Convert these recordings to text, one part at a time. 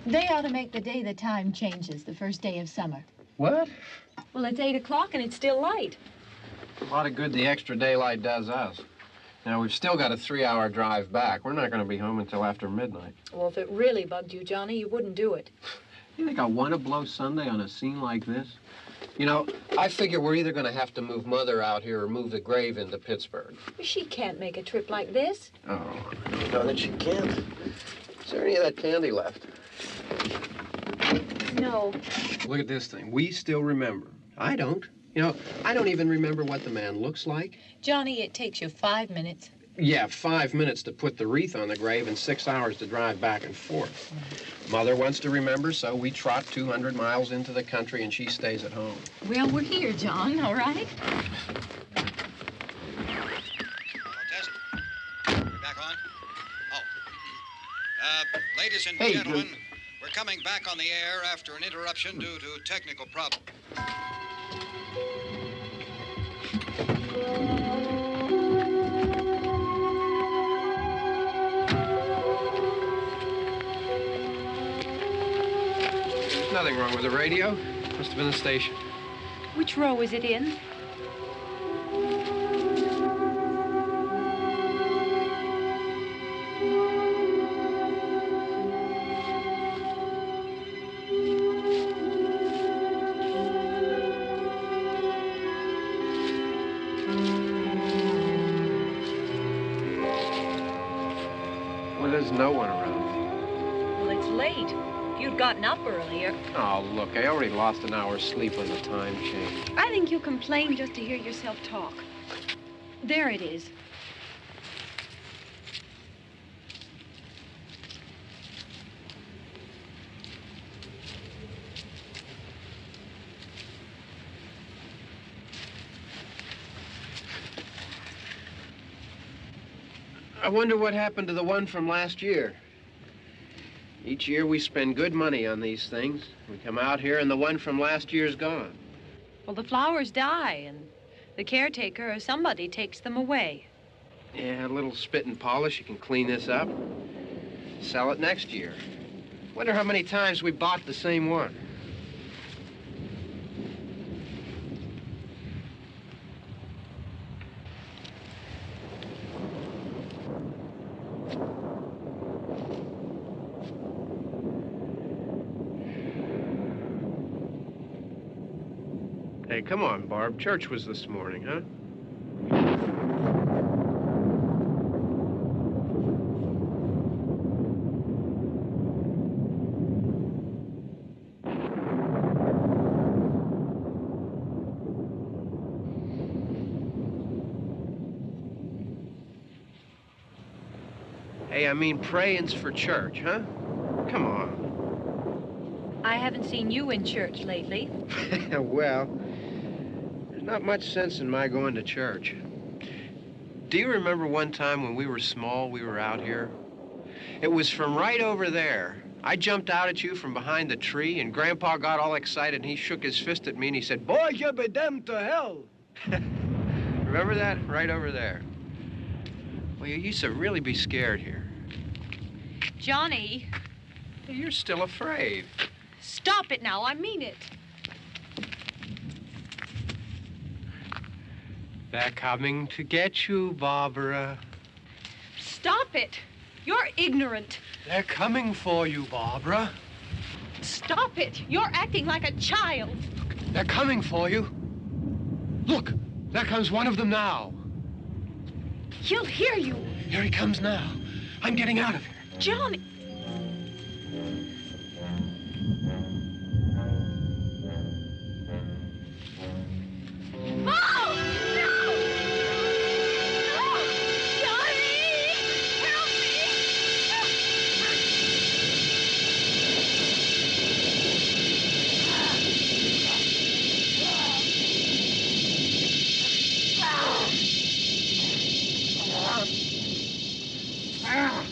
They ought to make the day the time changes, the first day of summer. What? Well, it's 8 o'clock and it's still light. A lot of good the extra daylight does us. Now, we've still got a 3-hour drive back. We're not going to be home until after midnight. Well, if it really bugged you, Johnny, you wouldn't do it. You think I want to blow Sunday on a scene like this? You know, I figure we're either going to have to move Mother out here or move the grave into Pittsburgh. She can't make a trip like this. Oh, I know that she can't. Is there any of that candy left? No. Look at this thing. We still remember. I don't. You know, I don't even remember what the man looks like. Johnny, it takes you 5 minutes. Yeah, 5 minutes to put the wreath on the grave and 6 hours to drive back and forth. Mother wants to remember, so we trot 200 miles into the country and she stays at home. Well, we're here, John, all right? Hello, Tess. We're back on? Oh. Ladies and gentlemen, we're coming back on the air after an interruption due to technical problem. There's nothing wrong with the radio. Must have been the station. Which row is it in? Well, there's no one around. Well, it's late. If you'd gotten up earlier. Oh, look, I already lost an hour's sleep when the time changed. I think you complain just to hear yourself talk. There it is. I wonder what happened to the one from last year. Each year we spend good money on these things. We come out here and the one from last year's gone. Well, the flowers die, and the caretaker or somebody takes them away. Yeah, a little spit and polish. You can clean this up. Sell it next year. Wonder how many times we bought the same one. Hey, come on, Barb. Church was this morning, huh? Hey, I mean, praying's for church, huh? Come on. I haven't seen you in church lately. Well, there's not much sense in my going to church. Do you remember one time when we were small, we were out here? It was from right over there. I jumped out at you from behind the tree, and Grandpa got all excited, and he shook his fist at me, and he said, "Boy, you be damned to hell." Remember that? Right over there. Well, you used to really be scared here. Johnny, You're still afraid. stop it now. I mean it. They're coming to get you, Barbara. Stop it. You're ignorant. They're coming for you, Barbara. Stop it. You're acting like a child. They're coming for you. Look, there comes one of them now. He'll hear you. Here he comes now. I'm getting out of here. Johnny. Oh! No! No! Johnny! Help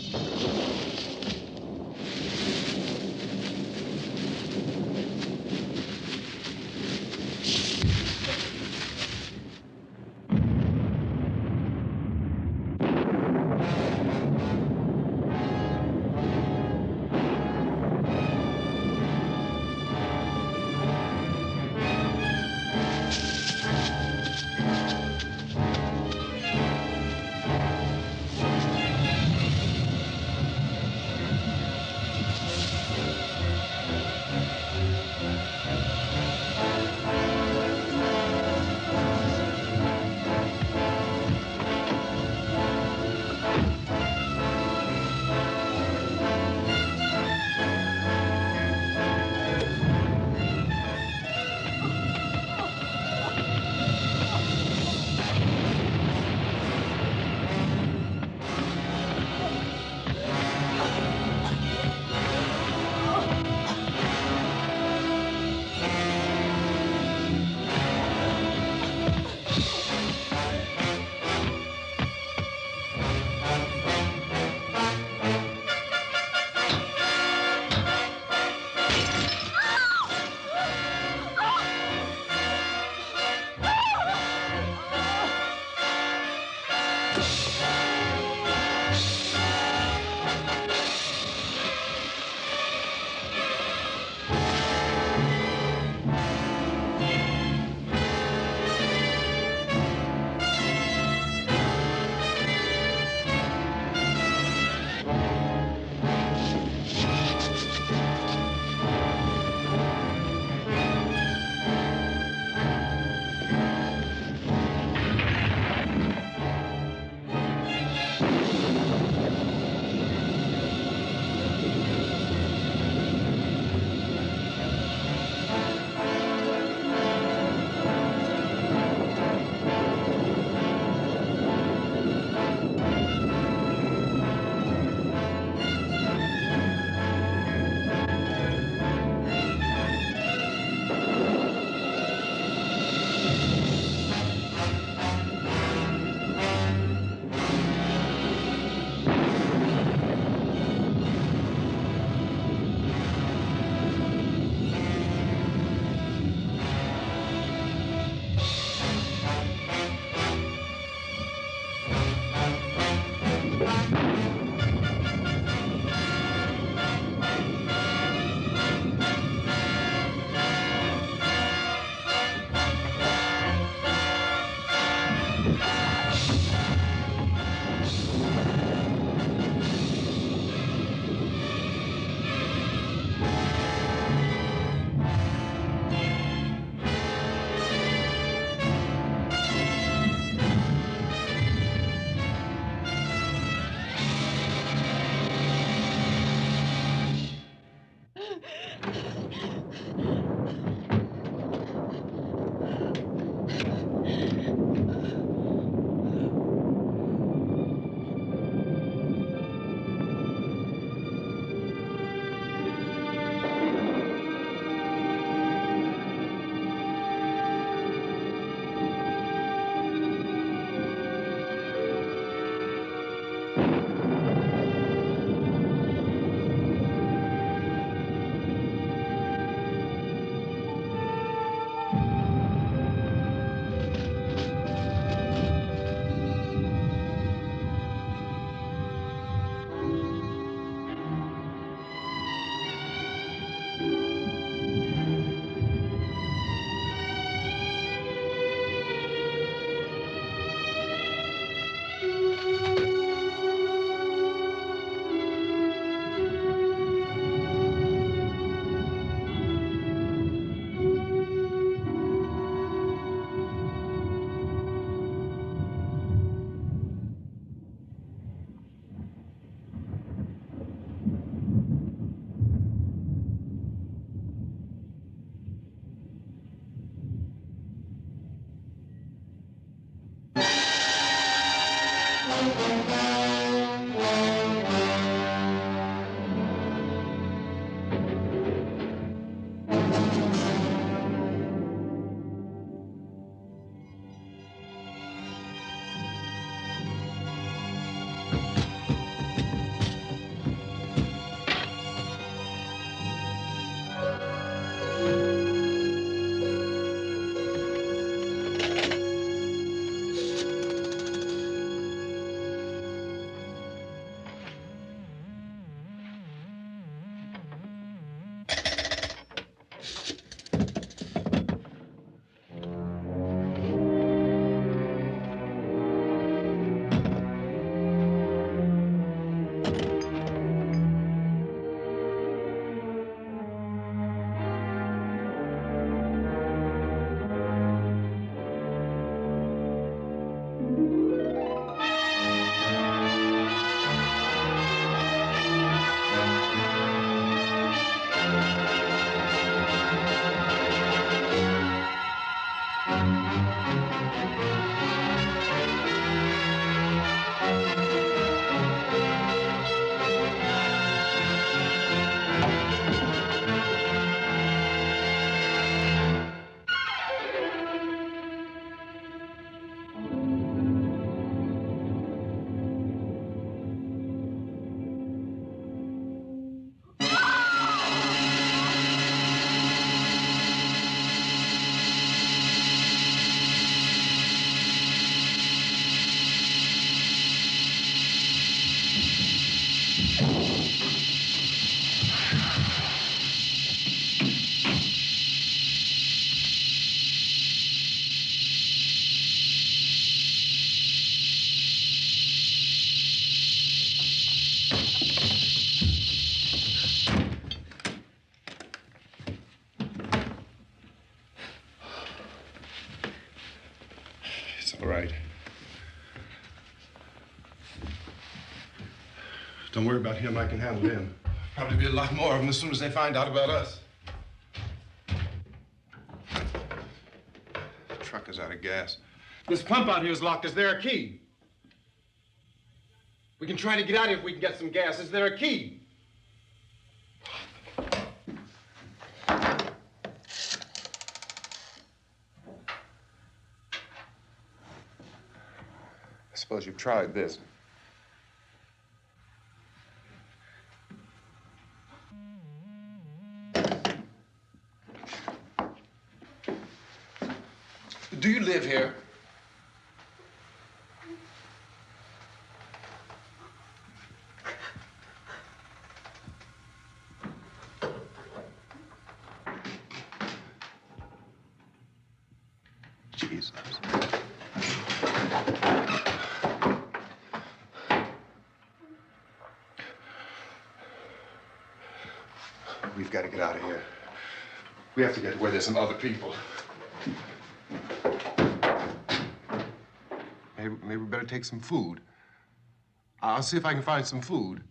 Don't worry about him. I can handle him. Probably be a lot more of them as soon as they find out about us. The truck is out of gas. This pump out here is locked. Is there a key? We can try to get out of here if we can get some gas. Is there a key? I suppose you've tried this. Do you live here? Jesus. We've got to get out of here. We have to get where there's some other people. Maybe we better take some food. I'll see if I can find some food.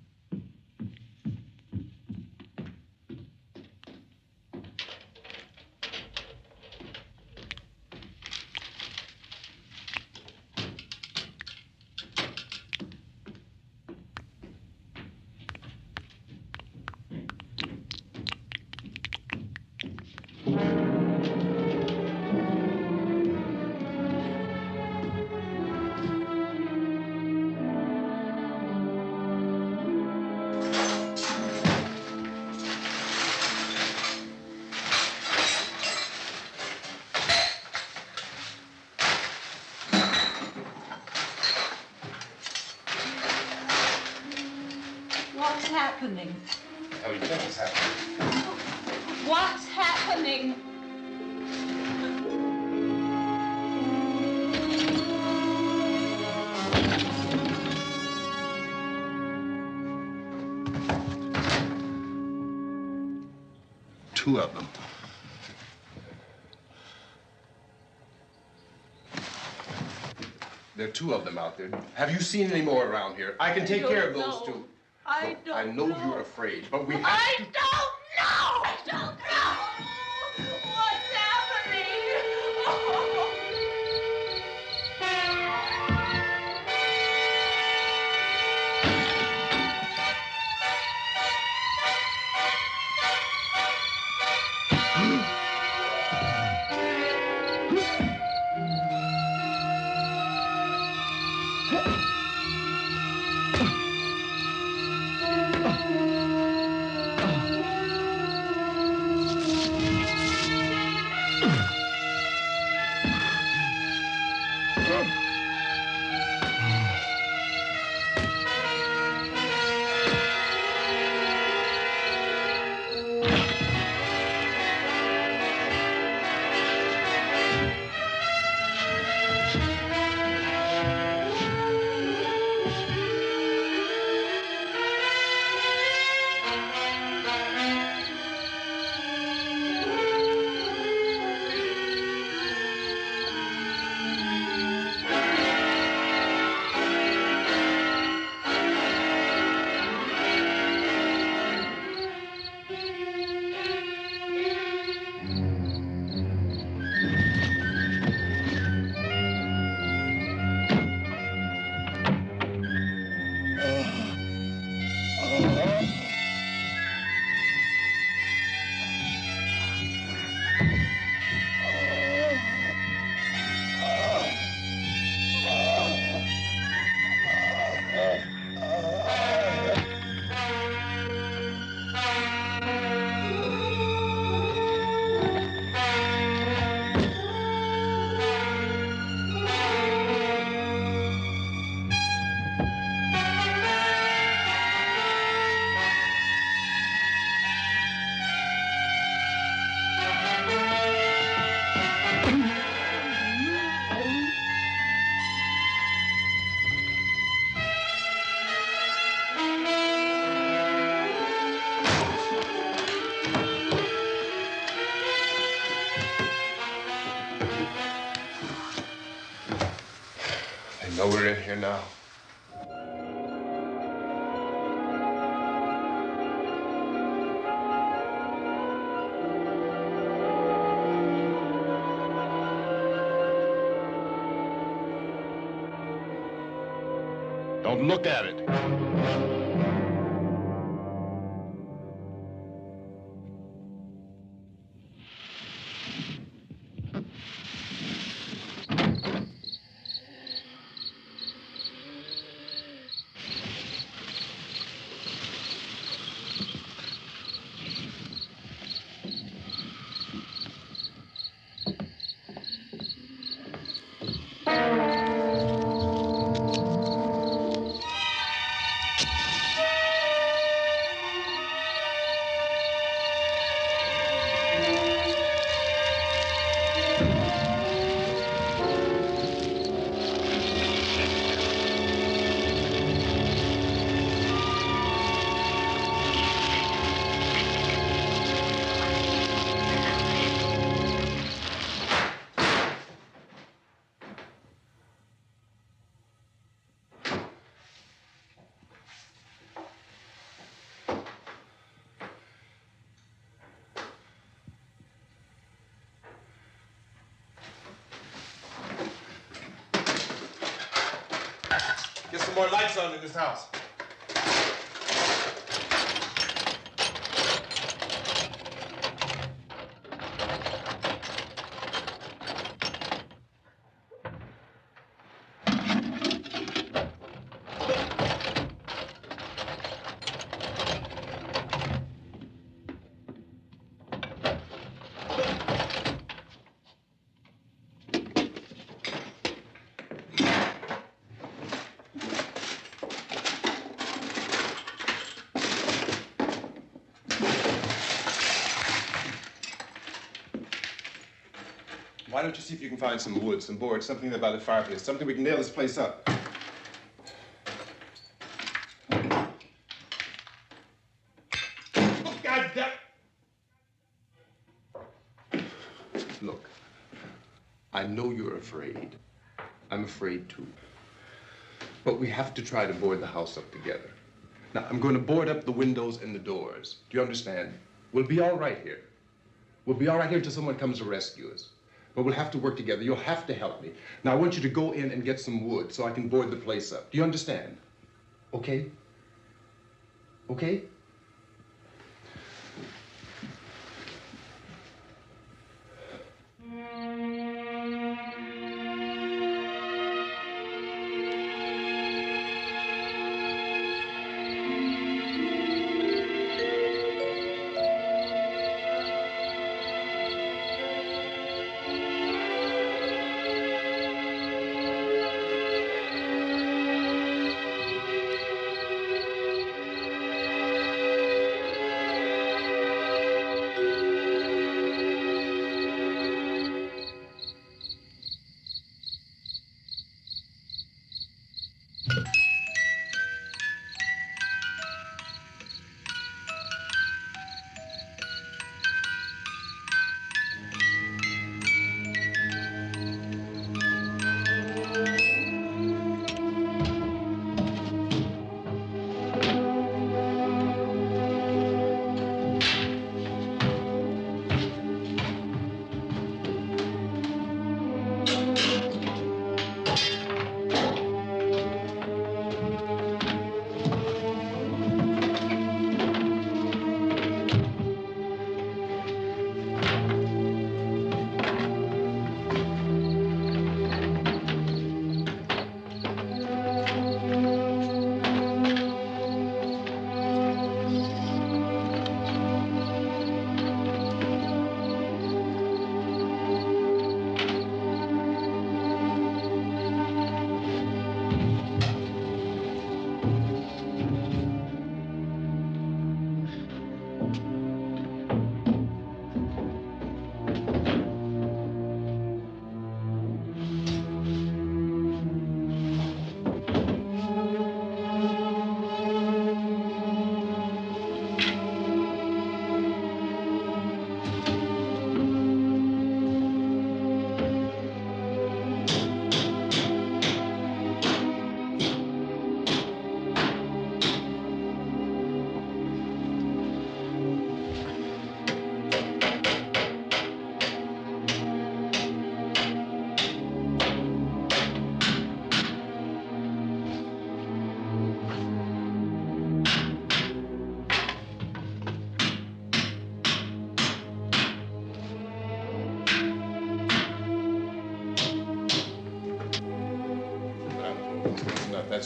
What's happening? What do you think is happening? What's happening? Two of them. There are two of them out there. Have you seen any more around here? I can take care of those two. I don't I know you're afraid, but we have to... I don't know! I don't know! What's happening? I know we're in here now. Don't look at it. Get some more lights on in this house. Why don't you see if you can find some wood, some boards, something there by the fireplace, something we can nail this place up. Oh, God damn! Look, I know you're afraid. I'm afraid too. But we have to try to board the house up together. Now, I'm going to board up the windows and the doors. Do you understand? We'll be all right here. We'll be all right here until someone comes to rescue us. But we'll have to work together. You'll have to help me. Now, I want you to go in and get some wood so I can board the place up. Do you understand? Okay? Okay?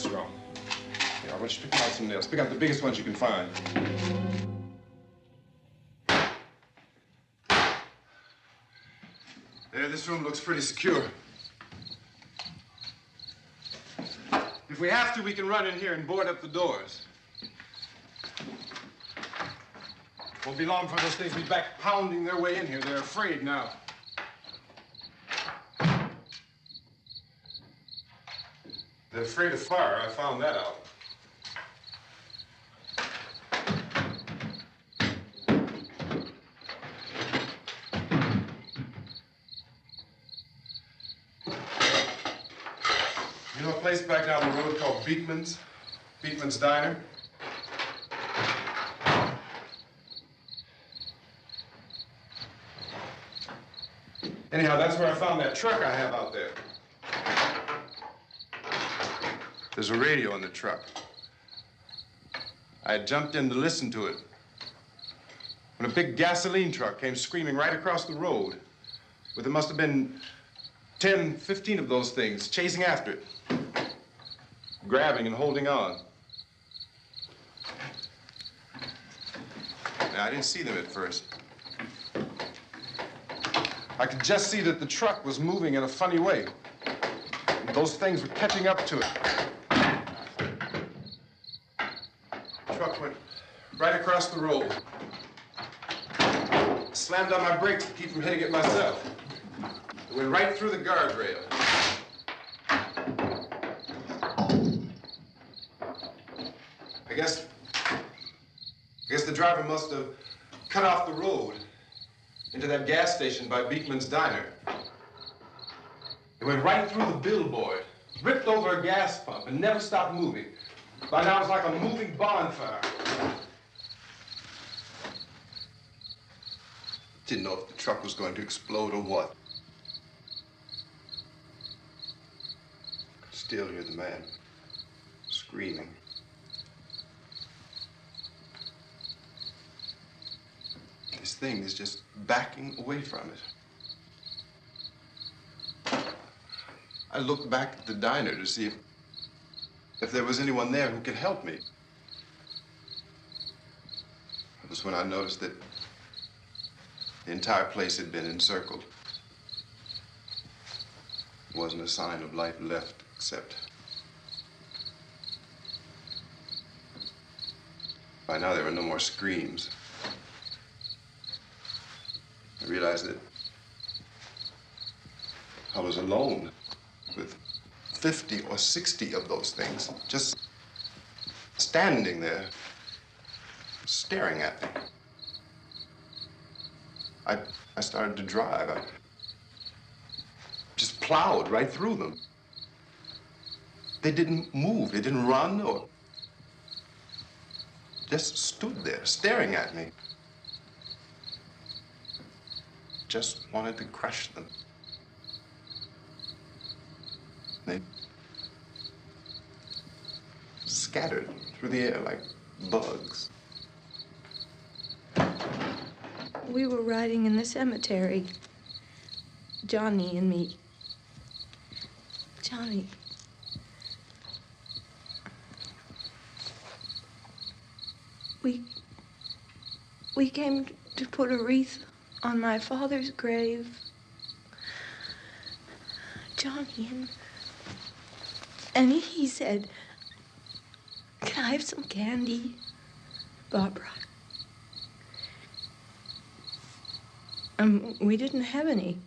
that's wrong. Here, I want you to pick out some nails. Pick out the biggest ones you can find. There, this room looks pretty secure. If we have to, we can run in here and board up the doors. Won't be long before those things be back pounding their way in here. They're afraid now. They're afraid of fire. I found that out. You know a place back down the road called Beekman's? Beekman's Diner? Anyhow, that's where I found that truck I have out there. There's a radio in the truck. I had jumped in to listen to it when a big gasoline truck came screaming right across the road with there must have been 10, 15 of those things chasing after it, grabbing and holding on. Now, I didn't see them at first. I could just see that the truck was moving in a funny way. And those things were catching up to it. The truck went right across the road. Slammed on my brakes to keep from hitting it myself. It went right through the guardrail. I guess the driver must have cut off the road into that gas station by Beekman's Diner. It went right through the billboard, ripped over a gas pump, and never stopped moving. By now, it was like a moving bonfire. Didn't know if the truck was going to explode or what. Could still hear the man screaming. This thing is just backing away from it. I looked back at the diner to see if there was anyone there who could help me. It was when I noticed that the entire place had been encircled. There wasn't a sign of life left except by now there were no more screams. I realized that I was alone with 50 or 60 of those things, just standing there, staring at me. I started to drive. I just plowed right through them. They didn't move, they didn't run or just stood there, staring at me. Just wanted to crush them. They scattered through the air like bugs. We were riding in the cemetery, Johnny and me. Johnny. We came to put a wreath on my father's grave. Johnny, and he said, "Can I have some candy, Barbara?" We didn't have any.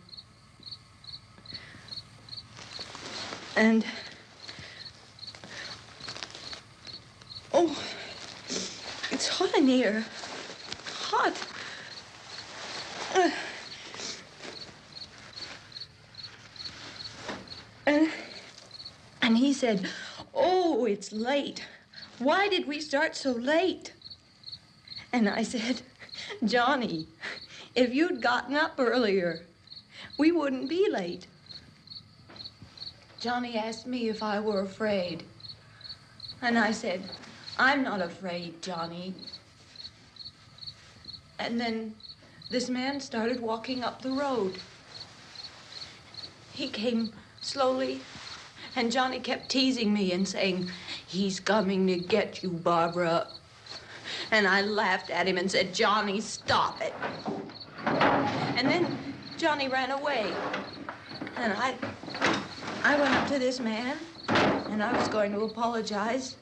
And, oh, it's hot in here. Hot. And he said, "Oh, it's late. Why did we start so late?" And I said, "Johnny, if you'd gotten up earlier, we wouldn't be late." Johnny asked me if I were afraid. And I said, "I'm not afraid, Johnny." And then this man started walking up the road. He came slowly And Johnny kept teasing me and saying, "He's coming to get you, Barbara." And I laughed at him and said, "Johnny, stop it." And then Johnny ran away. And I went up to this man, and I was going to apologize.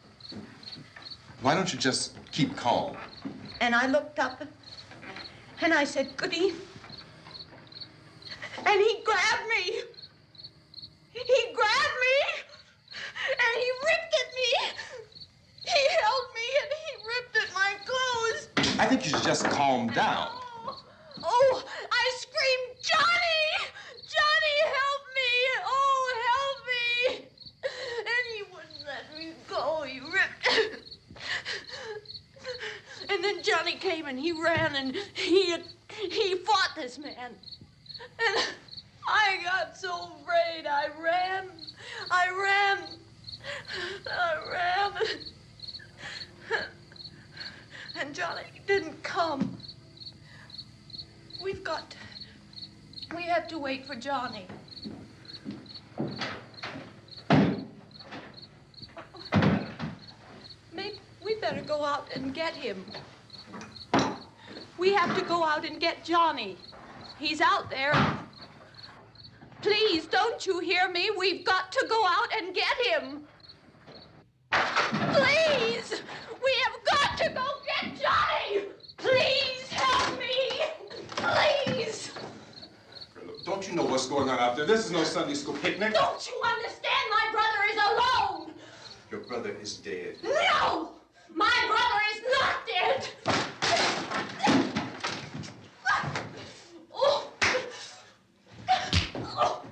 Why don't you just keep calm? And I looked up, and I said, "Goody." And he grabbed me. He grabbed me, and he ripped at me. He held me, and he ripped at my clothes. I think you should just calm down. Oh, I screamed, "Johnny! Johnny, help me! Oh, help me!" And he wouldn't let me go. He ripped. And then Johnny came and he ran and he fought this man. And I got so afraid. I ran. And Johnny didn't come. We have to wait for Johnny. Maybe we better go out and get him. We have to go out and get Johnny. He's out there. Please, don't you hear me? We've got to go out and get him. Please! We have got to go get Johnny! Please help me! Please! Look, don't you know what's going on out there? This is no Sunday school picnic. Don't you understand? My brother is alone! Your brother is dead. No! My brother is not dead! Oh. Oh. Oh.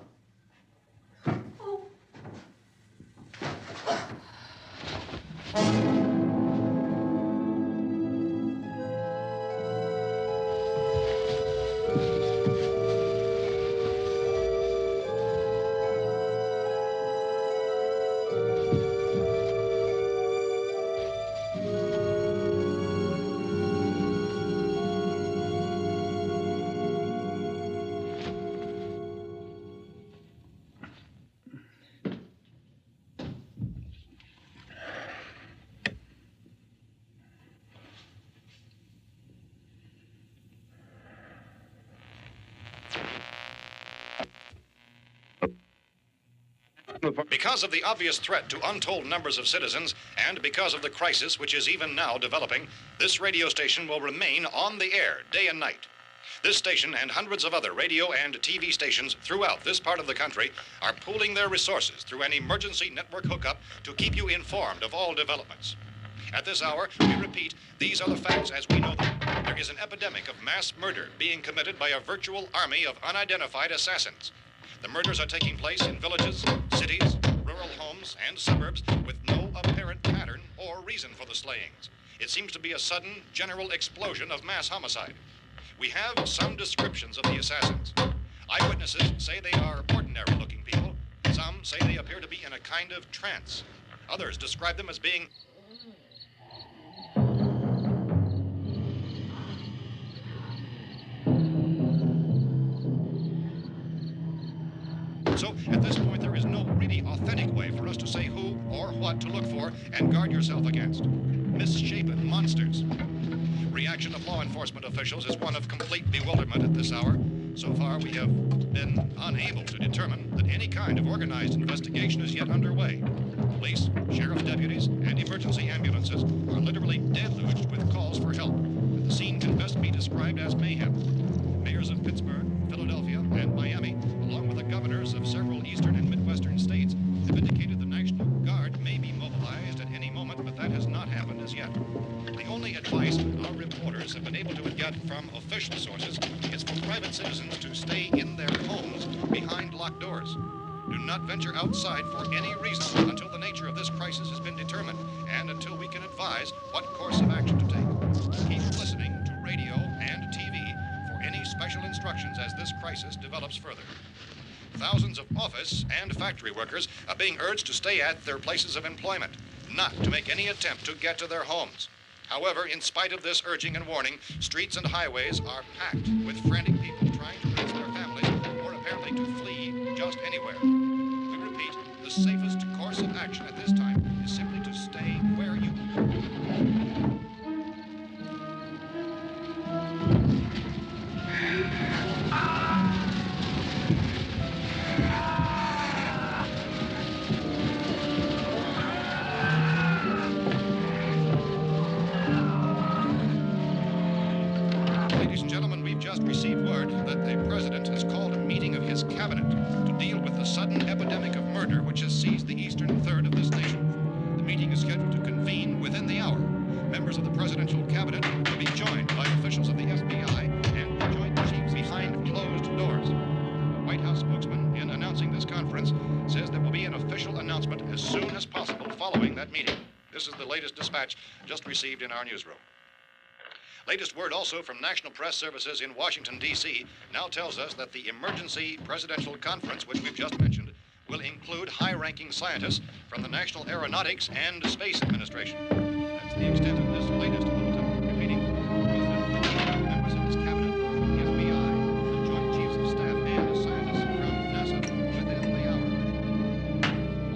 Because of the obvious threat to untold numbers of citizens, and because of the crisis which is even now developing, this radio station will remain on the air day and night. This station and hundreds of other radio and TV stations throughout this part of the country are pooling their resources through an emergency network hookup to keep you informed of all developments. At this hour, we repeat, these are the facts as we know them. There is an epidemic of mass murder being committed by a virtual army of unidentified assassins. The murders are taking place in villages, cities, rural homes, and suburbs with no apparent pattern or reason for the slayings. It seems to be a sudden, general explosion of mass homicide. We have some descriptions of the assassins. Eyewitnesses say they are ordinary-looking people. Some say they appear to be in a kind of trance. Others describe them as being So, at this point, there is no really authentic way for us to say who or what to look for and guard yourself against. Misshapen monsters. Reaction of law enforcement officials is one of complete bewilderment at this hour. So far, we have been unable to determine that any kind of organized investigation is yet underway. Police, sheriff's deputies, and emergency ambulances are literally deluged with calls for help. And the scene can best be described as mayhem. Mayors of Pittsburgh, Philadelphia, and Miami, along with the governors of several eastern and midwestern states, have indicated the National Guard may be mobilized at any moment, but that has not happened as yet. The only advice our reporters have been able to get from official sources is for private citizens to stay in their homes behind locked doors. Do not venture outside for any reason until the nature of this crisis has been determined and until we can advise what course of action to take. Keep listening to radio and TV for any special instructions as this crisis develops further. Thousands of office and factory workers are being urged to stay at their places of employment, not to make any attempt to get to their homes. However, in spite of this urging and warning, streets and highways are packed with frantic people trying to reach their families or apparently to flee just anywhere. We repeat, the safest course of action at this time is simply to stay where you are. Ladies and gentlemen, we've just received word that the president has called a meeting of his cabinet to deal with the sudden epidemic of murder which has seized the eastern third of this nation. The meeting is scheduled to convene within the hour. Members of the presidential cabinet will be joined by officials of the FBI and the Joint Chiefs behind closed doors. The White House spokesman, in announcing this conference, says there will be an official announcement as soon as possible following that meeting. This is the latest dispatch just received in our newsroom. Latest word also from National Press Services in Washington, D.C. now tells us that the emergency presidential conference, which we've just mentioned, will include high-ranking scientists from the National Aeronautics and Space Administration. That's the extent of this latest bulletin. Repeating, the President, members of his cabinet, the FBI, the Joint Chiefs of Staff, and scientists from NASA within the hour.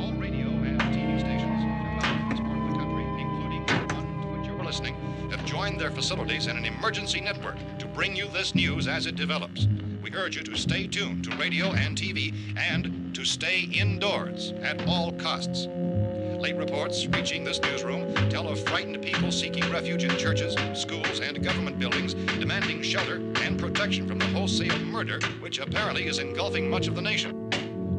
All radio and TV stations throughout this part of the country, including the one to which you're listening, have joined their facilities in an emergency network to bring you this news as it develops. We urge you to stay tuned to radio and TV and to stay indoors at all costs. Late reports reaching this newsroom tell of frightened people seeking refuge in churches, schools, and government buildings, demanding shelter and protection from the wholesale murder which apparently is engulfing much of the nation.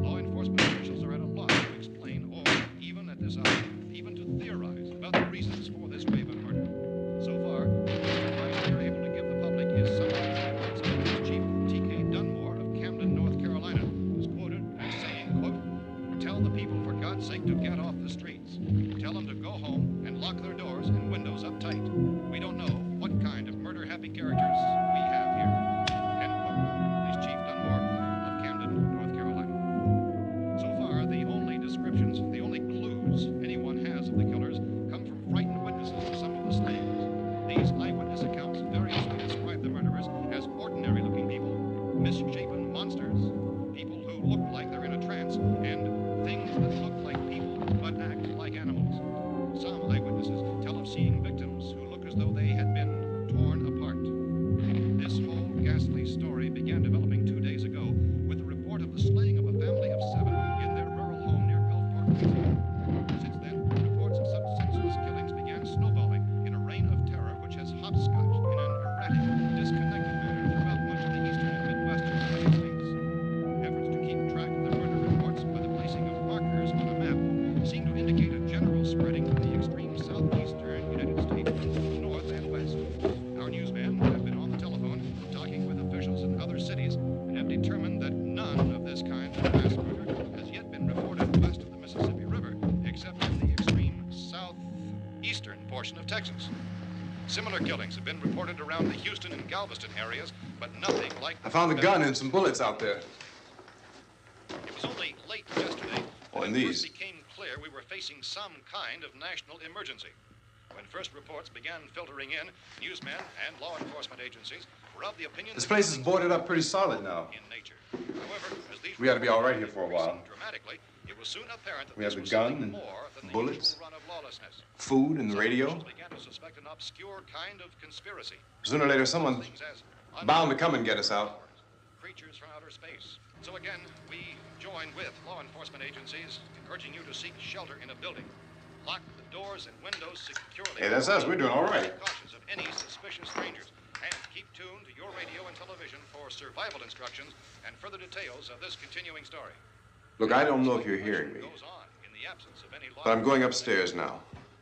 Law enforcement officials are at a loss to explain or, even at this hour, even to theorize about the reasons for this wave of murder. So far, the advice we are able to give the public is somewhat Police Chief T.K. Dunmore of Camden, North Carolina, who's quoted as saying, quote, "Tell the people, for God's sake, to get off the streets. Tell them to go home and lock their doors and windows up tight. We don't know what kind of murder-happy characters we have here." End quote. Police Chief Dunmore of Camden, North Carolina. So far, the only descriptions, the only clues anyone has of the killers come from frightened witnesses to some of the slayings. These eyewitness accounts variously describe the murderers as ordinary-looking people, misshapen monsters, people who look like they're in a trance, and things that look like people but act like animals. Some eyewitnesses tell of seeing victims who look as though they had been torn apart. This whole ghastly story began developing 2 days ago with the report of the slaying of a family of 7 in their rural home near Gulfport, Louisiana. Since then, reports of such senseless killings began snowballing in a reign of terror which has hopscotched in an erratic, disconnected manner throughout much of the eastern and midwestern United States. Efforts to keep track of the murder reports by the placing of markers on a map seem to indicate a general spreading from the extreme southeastern United States to the north and west. Our newsmen have been on the telephone talking with officials in other cities and have determined that none of this kind of mass murder has yet been reported west of the Mississippi River, except in the extreme southeastern portion of Texas. Similar killings have been reported around the Houston and Galveston areas, but nothing like... I found a gun and some bullets out there. It was only late yesterday Oh, that and it these. first became clear we were facing some kind of national emergency. When first reports began filtering in, newsmen and law enforcement agencies were of the opinion... This that place is things boarded were up pretty solid now. in nature. However, as these We ought to be all right reports here for a while. increased dramatically, it was soon apparent that We this have the was gun something and more than the bullets, usual run of lawlessness. food and the Some radio. officials began to suspect an obscure kind of conspiracy. Sooner or later, someone's Things as bound to come and get us out. creatures from outer space. So again, we join with law enforcement agencies urging you to seek shelter in a building. Lock the doors and windows securely. Hey, that's us. We're doing all right. Be cautious of any suspicious strangers. And keep tuned to your radio and television for survival instructions and further details of this continuing story. Look, I don't know if you're hearing me, Goes on in the absence of any law but I'm going upstairs now.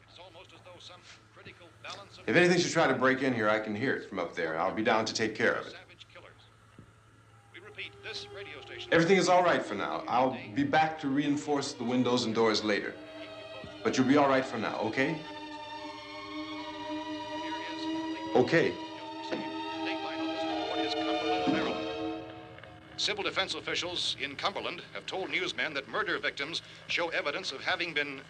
It's almost as though some critical balance of If anything should try to break in here, I can hear it from up there. I'll be down to take care of it. savage killers. We repeat, this radio station... Everything is all right for now. I'll be back to reinforce the windows and doors later. But you'll be all right for now, okay? Okay. Dateline on this report is Cumberland, Maryland. Civil defense officials in Cumberland have told newsmen that murder victims show evidence of having been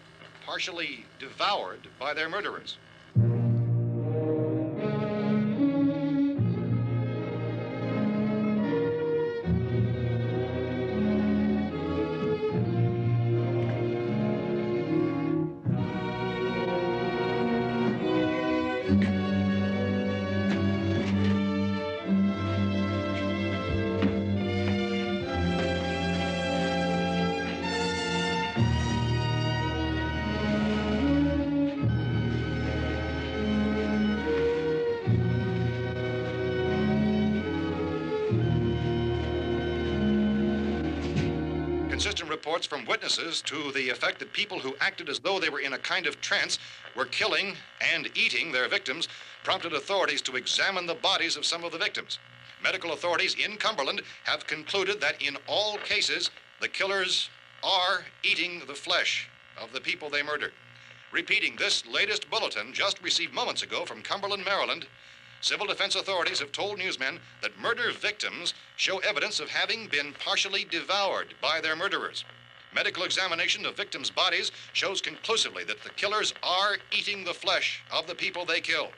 partially devoured by their murderers. Consistent reports from witnesses to the effect that people who acted as though they were in a kind of trance were killing and eating their victims prompted authorities to examine the bodies of some of the victims. Medical authorities in Cumberland have concluded that in all cases, the killers are eating the flesh of the people they murdered. Repeating this latest bulletin just received moments ago from Cumberland, Maryland, civil defense authorities have told newsmen that murder victims show evidence of having been partially devoured by their murderers. Medical examination of victims' bodies shows conclusively that the killers are eating the flesh of the people they kill.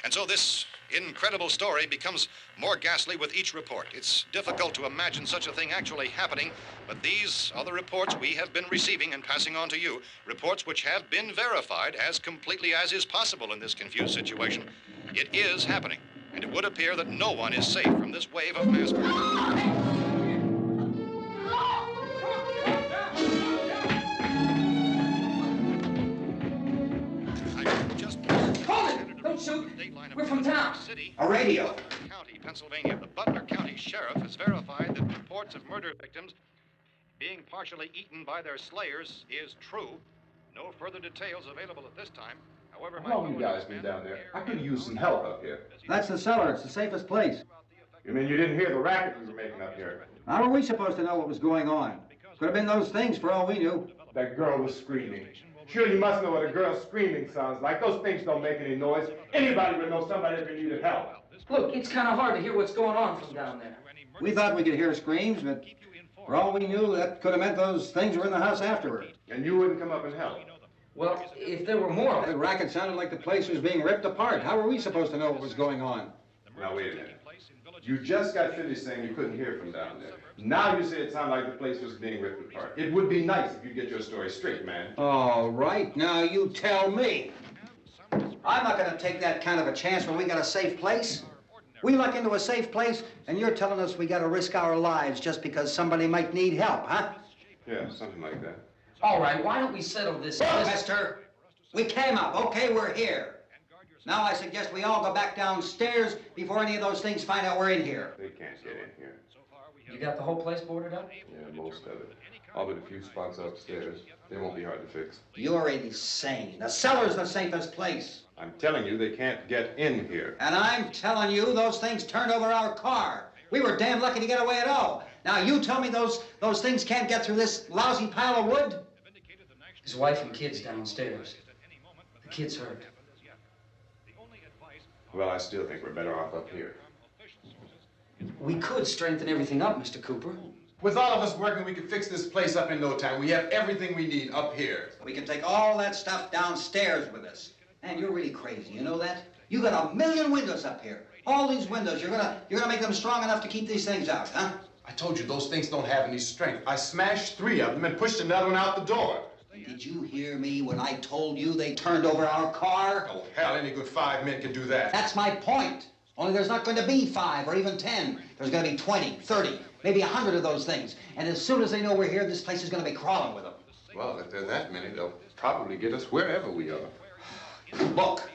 And so this incredible story becomes more ghastly with each report. It's difficult to imagine such a thing actually happening, but these are the reports we have been receiving and passing on to you, reports which have been verified as completely as is possible in this confused situation. It is happening, and it would appear that no one is safe from this wave of mass murder. Don't shoot. We're from town. A radio. County, Pennsylvania. The Butler County Sheriff has verified that reports of murder victims being partially eaten by their slayers is true. No further details available at this time. However, How long you guys been down there? I could use some help up here. That's the cellar. It's the safest place. You mean you didn't hear the racket we were making up here? How were we supposed to know what was going on? Could have been those things for all we knew. That girl was screaming. Sure, you must know what a girl screaming sounds like. Those things don't make any noise. Anybody would know somebody ever needed help. Look, it's kind of hard to hear what's going on from down there. We thought we could hear screams, but for all we knew, that could have meant those things were in the house afterward. And you wouldn't come up and help? Well, if there were more... The racket sounded like the place was being ripped apart. How were we supposed to know what was going on? Now, wait a minute. You just got finished saying you couldn't hear from down there. Now you say it sounded like the place was being ripped apart. It would be nice if you get your story straight, man. All right, now you tell me. I'm not going to take that kind of a chance when we got a safe place. We luck into a safe place, and you're telling us we got to risk our lives just because somebody might need help, huh? Yeah, something like that. All right, why don't we settle this... Look, mister, we came up. Okay, we're here. Now I suggest we all go back downstairs before any of those things find out we're in here. They can't get in here. You got the whole place boarded up? Yeah, most of it. All but a few spots upstairs. They won't be hard to fix. You're insane. The cellar's the safest place. I'm telling you, they can't get in here. And I'm telling you, those things turned over our car. We were damn lucky to get away at all. Now you tell me those things can't get through this lousy pile of wood? His wife and kids downstairs. The kid's hurt. Well, I still think we're better off up here. We could strengthen everything up, Mr. Cooper. With all of us working, we could fix this place up in no time. We have everything we need up here. We can take all that stuff downstairs with us. Man, you're really crazy, you know that? You got 1,000,000 windows up here. All these windows, you're gonna make them strong enough to keep these things out, huh? I told you those things don't have any strength. I smashed 3 of them and pushed another one out the door. Did you hear me when I told you they turned over our car? Oh, hell, any good 5 men can do that. That's my point. Only there's not going to be 5 or even 10. There's going to be 20, 30, maybe 100 of those things. And as soon as they know we're here, this place is going to be crawling with them. Well, if there are that many, they'll probably get us wherever we are. Look,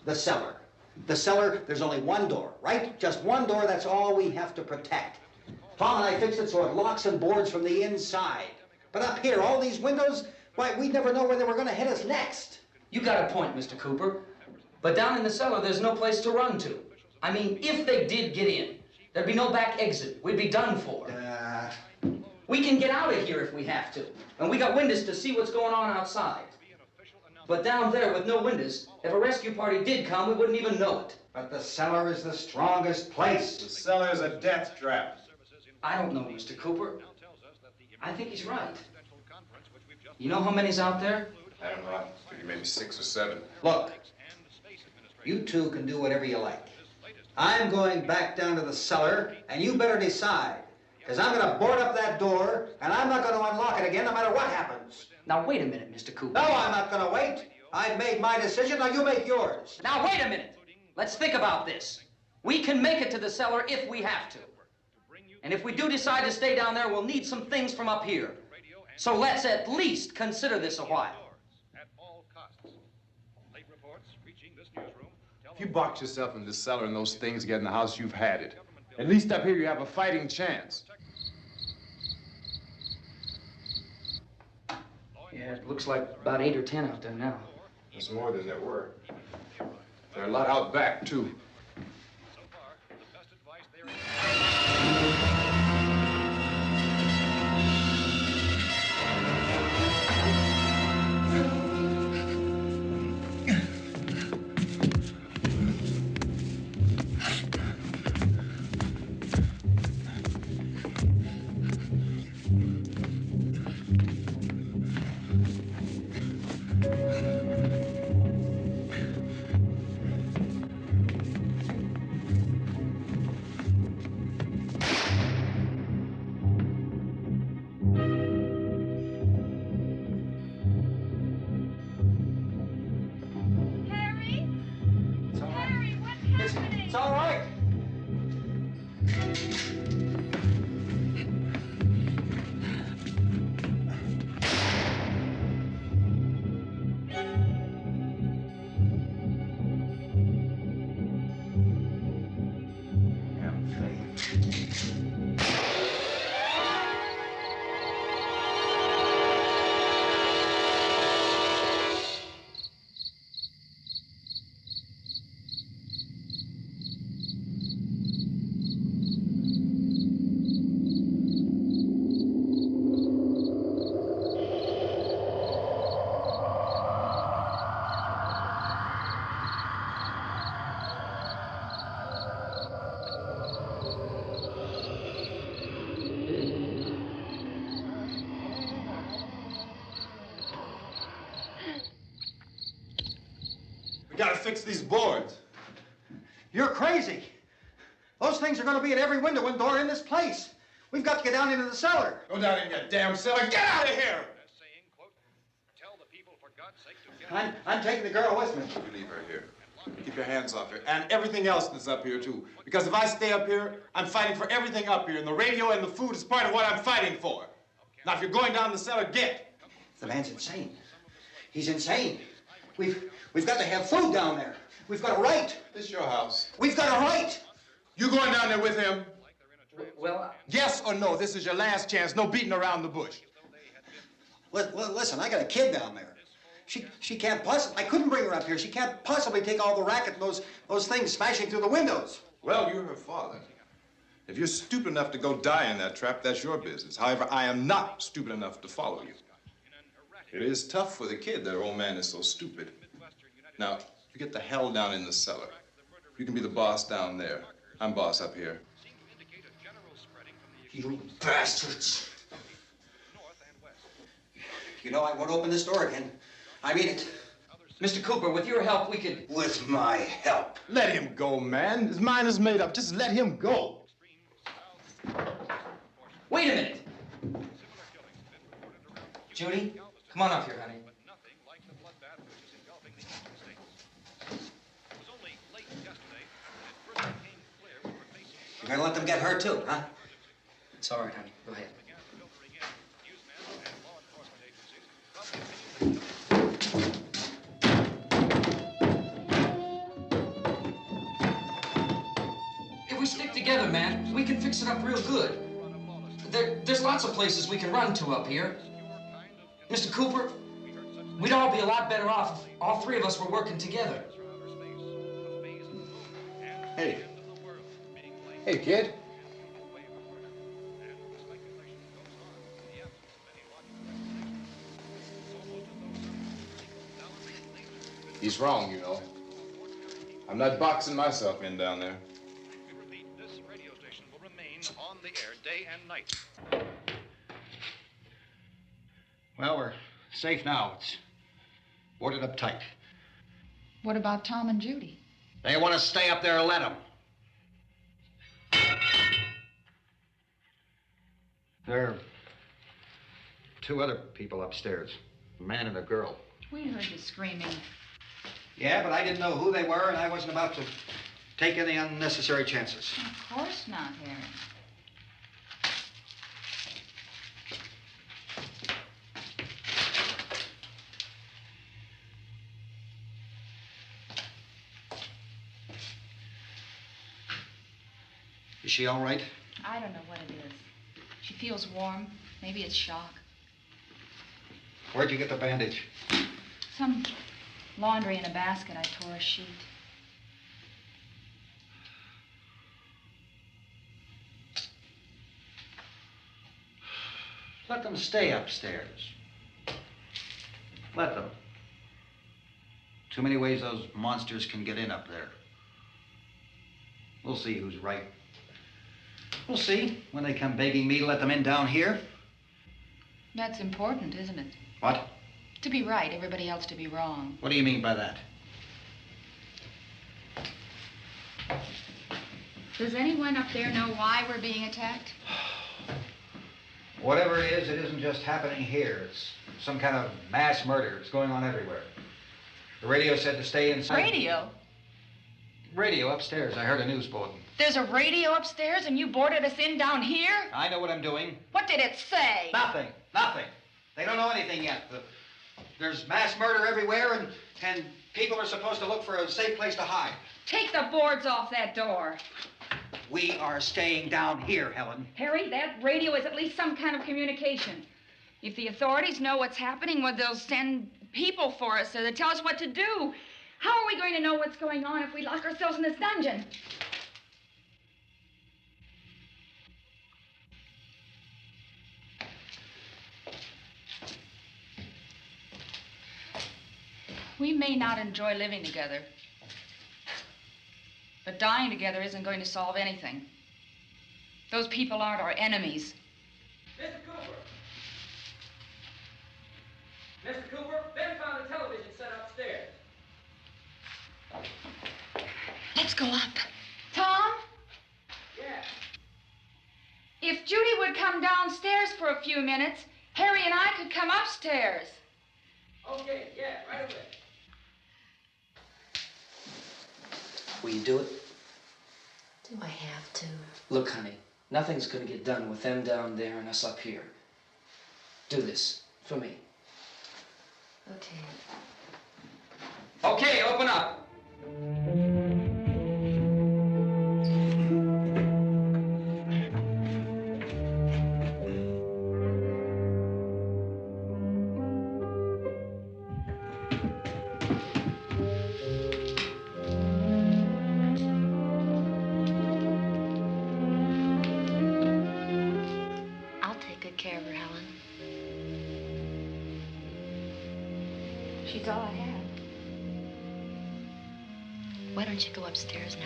the cellar. The cellar, there's only one door, right? Just one door, that's all we have to protect. Tom and I fixed it so it locks and boards from the inside. But up here, all these windows, why, we'd never know where they were going to hit us next. You got a point, Mr. Cooper. But down in the cellar, there's no place to run to. I mean, if they did get in, there'd be no back exit. We'd be done for. We can get out of here if we have to. And we got windows to see what's going on outside. But down there with no windows, if a rescue party did come, we wouldn't even know it. But the cellar is the strongest place. The cellar's a death trap. I don't know, Mr. Cooper. I think he's right. You know how many's out there? I don't know. Maybe 6 or 7. Look, you two can do whatever you like. I'm going back down to the cellar, and you better decide. Because I'm going to board up that door, and I'm not going to unlock it again no matter what happens. Now, wait a minute, Mr. Cooper. No, I'm not going to wait. I've made my decision, now you make yours. Now, wait a minute. Let's think about this. We can make it to the cellar if we have to. And if we do decide to stay down there, we'll need some things from up here. So let's at least consider this a while. If you box yourself in the cellar and those things get in the house, you've had it. At least up here you have a fighting chance. Yeah, it looks like about 8 or 10 out there now. There's more than there were. There are a lot out back, too. It's all right. We gotta fix these boards. You're crazy. Those things are going to be at every window and door in this place. We've got to get down into the cellar. Go down in your damn cellar. Get out of here! I'm taking the girl with me. You leave her here. Keep your hands off her. And everything else that's up here, too. Because if I stay up here, I'm fighting for everything up here. And the radio and the food is part of what I'm fighting for. Now, if you're going down the cellar, get. The man's insane. He's insane. We've got to have food down there. We've got a right. This is your house. We've got a right. You going down there with him? Well, Yes or no? This is your last chance. No beating around the bush. Listen, I got a kid down there. She can't possibly, I couldn't bring her up here. She can't possibly take all the racket and those things smashing through the windows. Well, you're her father. If you're stupid enough to go die in that trap, that's your business. However, I am not stupid enough to follow you. It is tough for the kid that her old man is so stupid. Now, you get the hell down in the cellar. You can be the boss down there. I'm boss up here. You bastards. You know, I won't open this door again. I mean it. Mr. Cooper, with your help, we could... With my help. Let him go, man. His mind is made up. Just let him go. Wait a minute. Judy, come on up here, honey. You're gonna let them get hurt too, huh? It's all right, honey. Go ahead. If we stick together, man, we can fix it up real good. There's lots of places we can run to up here. Mr. Cooper, we'd all be a lot better off if all three of us were working together. Hey. Hey, kid. He's wrong, you know. I'm not boxing myself in down there. This radio station will remain on the air day and night. Well, we're safe now. It's boarded up tight. What about Tom and Judy? They want to stay up there, let them. There are two other people upstairs, a man and a girl. We heard you screaming. Yeah, but I didn't know who they were, and I wasn't about to take any unnecessary chances. Of course not, Harry. Is she all right? I don't know what it is. She feels warm. Maybe it's shock. Where'd you get the bandage? Some laundry in a basket. I tore a sheet. Let them stay upstairs. Let them. Too many ways those monsters can get in up there. We'll see who's right. We'll see when they come begging me to let them in down here. That's important, isn't it? What? To be right, everybody else to be wrong. What do you mean by that? Does anyone up there know why we're being attacked? Whatever it isn't just happening here. It's some kind of mass murder. It's going on everywhere. The radio said to stay inside. Radio? Radio upstairs. I heard a news bulletin. There's a radio upstairs and you boarded us in down here? I know what I'm doing. What did it say? Nothing. Nothing. They don't know anything yet. There's mass murder everywhere, and people are supposed to look for a safe place to hide. Take the boards off that door. We are staying down here, Helen. Harry, that radio is at least some kind of communication. If the authorities know what's happening, well, they'll send people for us so they'll tell us what to do. How are we going to know what's going on if we lock ourselves in this dungeon? We may not enjoy living together, but dying together isn't going to solve anything. Those people aren't our enemies. Mr. Cooper! Mr. Cooper, Ben found a television set upstairs. Let's go up. Tom? Yeah. If Judy would come downstairs for a few minutes, Harry and I could come upstairs. Okay, yeah, right away. Will you do it? Do I have to? Look, honey, nothing's gonna get done with them down there and us up here. Do this for me. Okay. Okay, open up. I'll take good care of her, Helen. She's all I have. Why don't you go upstairs now?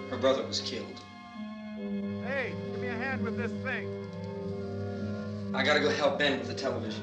Her brother was killed. Hey, give me a hand with this thing. I gotta go help Ben with the television.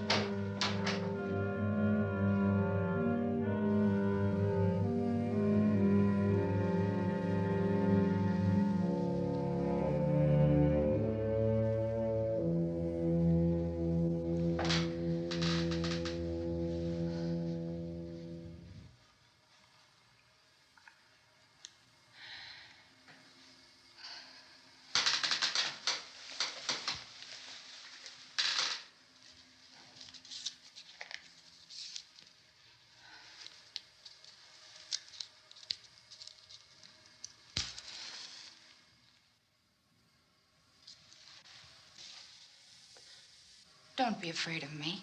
Don't be afraid of me.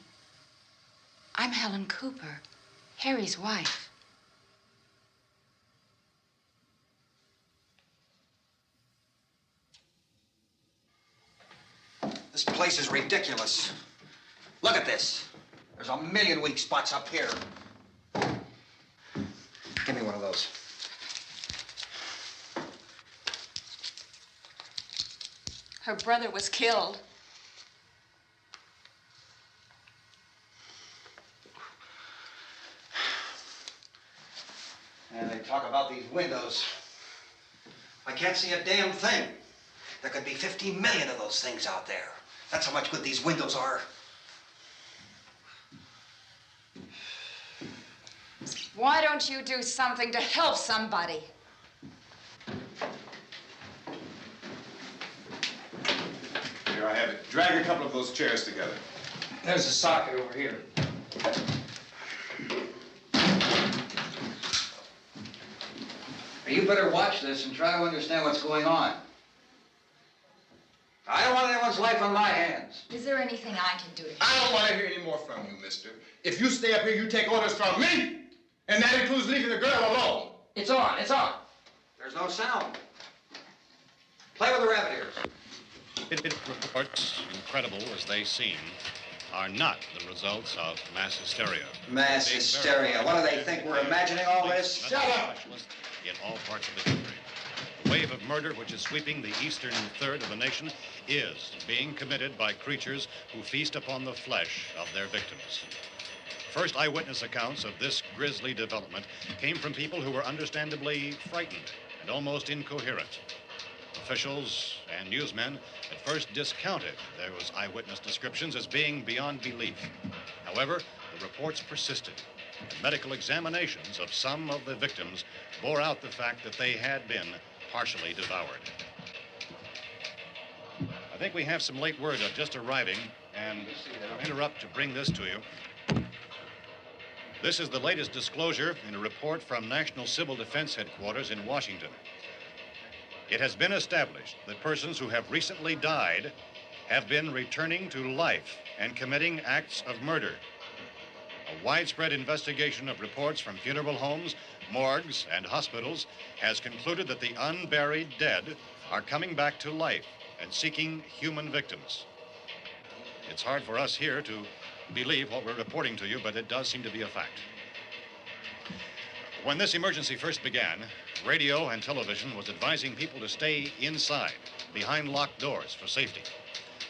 I'm Helen Cooper, Harry's wife. This place is ridiculous. Look at this. There's a million weak spots up here. Give me one of those. Her brother was killed. And they talk about these windows. I can't see a damn thing. There could be 50 million of those things out there. That's how much good these windows are. Why don't you do something to help somebody? Here I have it. Drag a couple of those chairs together. There's a socket over here. You better watch this and try to understand what's going on. I don't want anyone's life on my hands. Is there anything I can do to help? I don't want to hear any more from you, mister. If you stay up here, you take orders from me. And that includes leaving the girl alone. It's on, it's on. There's no sound. Play with the rabbit ears. Reports, incredible as they seem, are not the results of mass hysteria. Mass hysteria. What do they think? We're imagining all this? Shut up! In all parts of the country. The wave of murder which is sweeping the eastern third of the nation is being committed by creatures who feast upon the flesh of their victims. First eyewitness accounts of this grisly development came from people who were understandably frightened and almost incoherent. Officials and newsmen at first discounted those eyewitness descriptions as being beyond belief. However, the reports persisted. And medical examinations of some of the victims bore out the fact that they had been partially devoured. I think we have some late word just arriving, and I'll interrupt to bring this to you. This is the latest disclosure in a report from National Civil Defense Headquarters in Washington. It has been established that persons who have recently died have been returning to life and committing acts of murder. A widespread investigation of reports from funeral homes, morgues, and hospitals has concluded that the unburied dead are coming back to life and seeking human victims. It's hard for us here to believe what we're reporting to you, but it does seem to be a fact. When this emergency first began, radio and television was advising people to stay inside, behind locked doors for safety.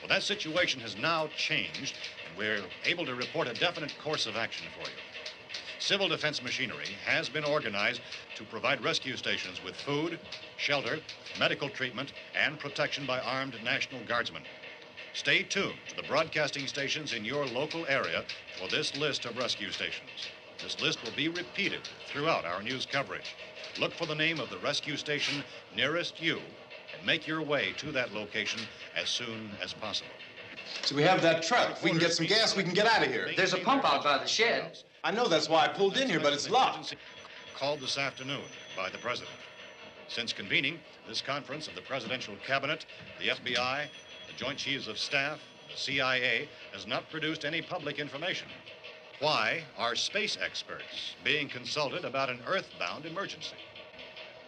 Well, that situation has now changed, and we're able to report a definite course of action for you. Civil defense machinery has been organized to provide rescue stations with food, shelter, medical treatment, and protection by armed National Guardsmen. Stay tuned to the broadcasting stations in your local area for this list of rescue stations. This list will be repeated throughout our news coverage. Look for the name of the rescue station nearest you and make your way to that location as soon as possible. So we have that truck. If we can get some gas, we can get out of here. There's a pump out by the shed. I know, that's why I pulled in here, but it's locked. Called this afternoon by the president. Since convening this conference of the presidential cabinet, the FBI, the Joint Chiefs of Staff, the CIA has not produced any public information. Why are space experts being consulted about an earthbound emergency?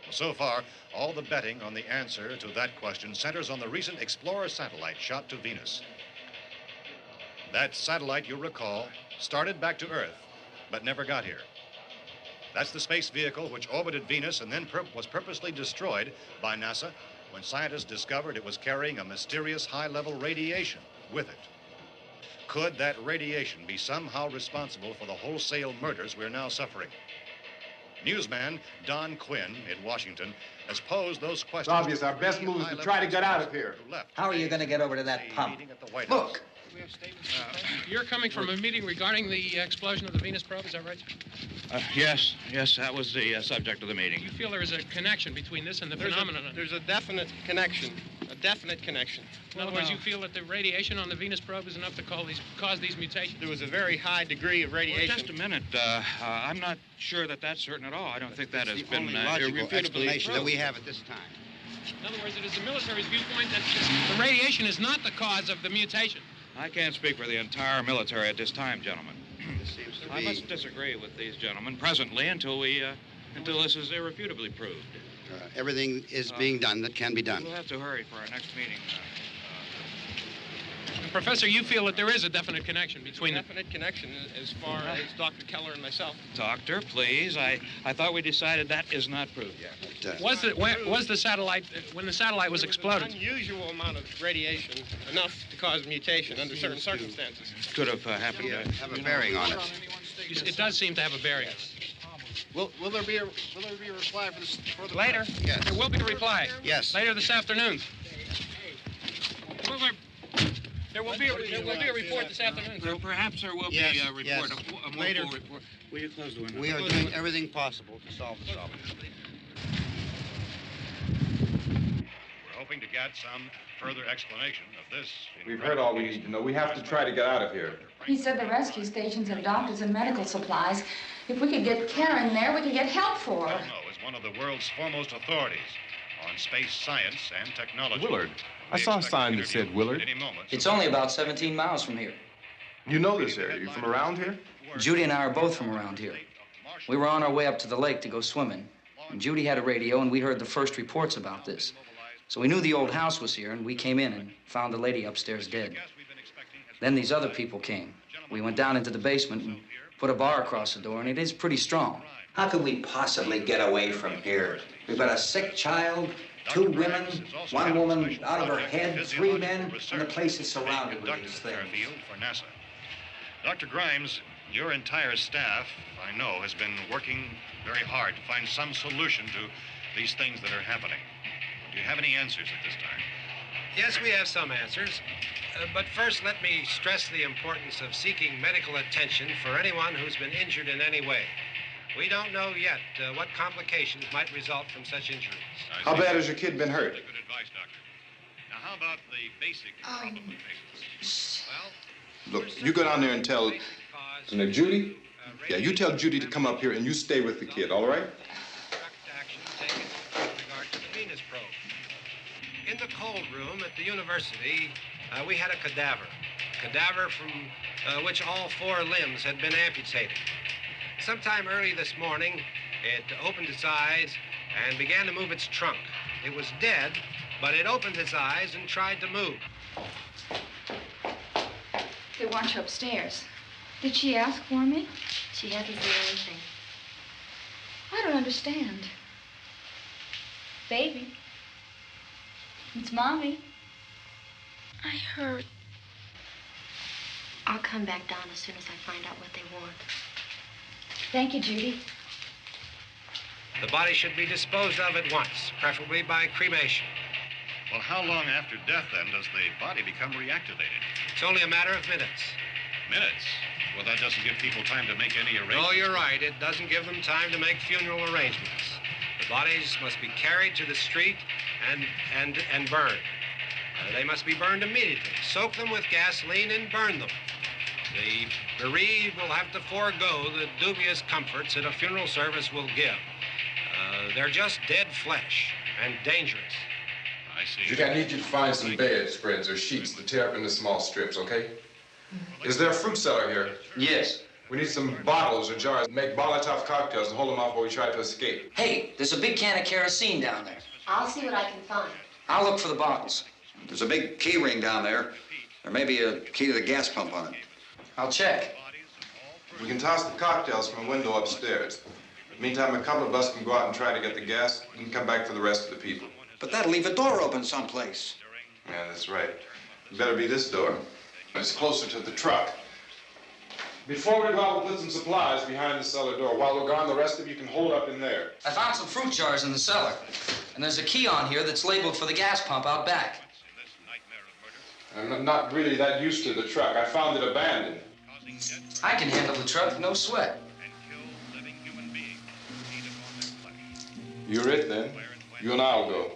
Well, so far, all the betting on the answer to that question centers on the recent Explorer satellite shot to Venus. That satellite, you'll recall, started back to Earth, but never got here. That's the space vehicle which orbited Venus and then was purposely destroyed by NASA when scientists discovered it was carrying a mysterious high-level radiation with it. Could that radiation be somehow responsible for the wholesale murders we're now suffering? Newsman Don Quinn in Washington has posed those questions. It's obvious our best move is to try to get out of here. How are you going to get over to that pump? Look. You're coming from a meeting regarding the explosion of the Venus probe, is that right? Yes, that was the subject of the meeting. You feel there is a connection between this and the phenomenon? There's a definite connection. In other words, you feel that the radiation on the Venus probe is enough to cause these mutations? There was a very high degree of radiation. Well, just a minute. I'm not sure that that's certain at all. I don't think that has been only logical irrefutably explanation that proved. we have at this time. In other words, it is the military's viewpoint that the radiation is not the cause of the mutation. I can't speak for the entire military at this time, gentlemen. This seems to I be... must disagree with these gentlemen presently until this is irrefutably proved. everything is being done that can be done. We'll have to hurry for our next meeting. Professor, you feel that there is a definite connection between the... Definite connection as far as Dr. Keller and myself. Doctor, please. I thought we decided that is not proved yet. Was the satellite, when the satellite was exploded? Unusual amount of radiation, enough to cause mutation under certain circumstances. Could have happened. Have a bearing on it. It does seem to have a bearing. Will there be a reply for the Later? Yes. There will be a reply. Yes. Later this afternoon. There will be a report this afternoon. Well, perhaps there will Yes, be a report, yes. a more Later. full report. Will you close the window? We are doing everything possible to solve the problem. We're hoping to get some further explanation of this. We've heard all we need to know. We have to try to get out of here. He said the rescue stations have doctors and medical supplies. If we could get care in there, we could get help for her. Romero is one of the world's foremost authorities on space science and technology. Willard. I saw a sign that said Willard. It's only about 17 miles from here. You know this area. You from around here? Judy and I are both from around here. We were on our way up to the lake to go swimming, and Judy had a radio, and we heard the first reports about this. So we knew the old house was here, and we came in and found the lady upstairs dead. Then these other people came. We went down into the basement and put a bar across the door, and it is pretty strong. How could we possibly get away from here? We've got a sick child, 2 women, 1 woman out of her head, 3 men, and the place is surrounded with these things. For NASA. Dr. Grimes, your entire staff, I know, has been working very hard to find some solution to these things that are happening. Do you have any answers at this time? Yes, we have some answers. But first, let me stress the importance of seeking medical attention for anyone who's been injured in any way. We don't know yet what complications might result from such injuries. How bad has your kid been hurt? Good advice, Doctor. Now, how about the basic problem of patients? Well, Look, you go down there and tell... Isn't it Judy? Yeah, you tell Judy to come up here and you stay with the kid, all right? Action taken with regard to the Venus probe. In the cold room at the university, we had a cadaver from which all 4 limbs had been amputated. Sometime early this morning, it opened its eyes and began to move its trunk. It was dead, but it opened its eyes and tried to move. They want you upstairs. Did she ask for me? She hasn't said anything. I don't understand. Baby. It's Mommy. I heard. I'll come back down as soon as I find out what they want. Thank you, Judy. The body should be disposed of at once, preferably by cremation. well, how long after death, then, does the body become reactivated? It's only a matter of minutes. Minutes? Well, that doesn't give people time to make any arrangements. No, you're right. It doesn't give them time to make funeral arrangements. The bodies must be carried to the street and burned. They must be burned immediately. Soak them with gasoline and burn them. The bereaved will have to forego the dubious comforts that a funeral service will give. They're just dead flesh and dangerous. I see. Judy, I need you to find some bedspreads or sheets to tear up into small strips, okay? Is there a fruit cellar here? Yes. We need some bottles or jars to make Molotov cocktails and hold them off while we try to escape. Hey, there's a big can of kerosene down there. I'll see what I can find. I'll look for the bottles. There's a big key ring down there. There may be a key to the gas pump on it. I'll check. We can toss the cocktails from a window upstairs. Meantime, a couple of us can go out and try to get the gas and come back for the rest of the people. But that'll leave a door open someplace. Yeah, that's right. It better be this door. It's closer to the truck. Before we go out, we'll put some supplies behind the cellar door. While we're gone, the rest of you can hold up in there. I found some fruit jars in the cellar. And there's a key on here that's labeled for the gas pump out back. I'm not really that used to the truck. I found it abandoned. I can handle the truck, no sweat. You're it, then. You and I'll go.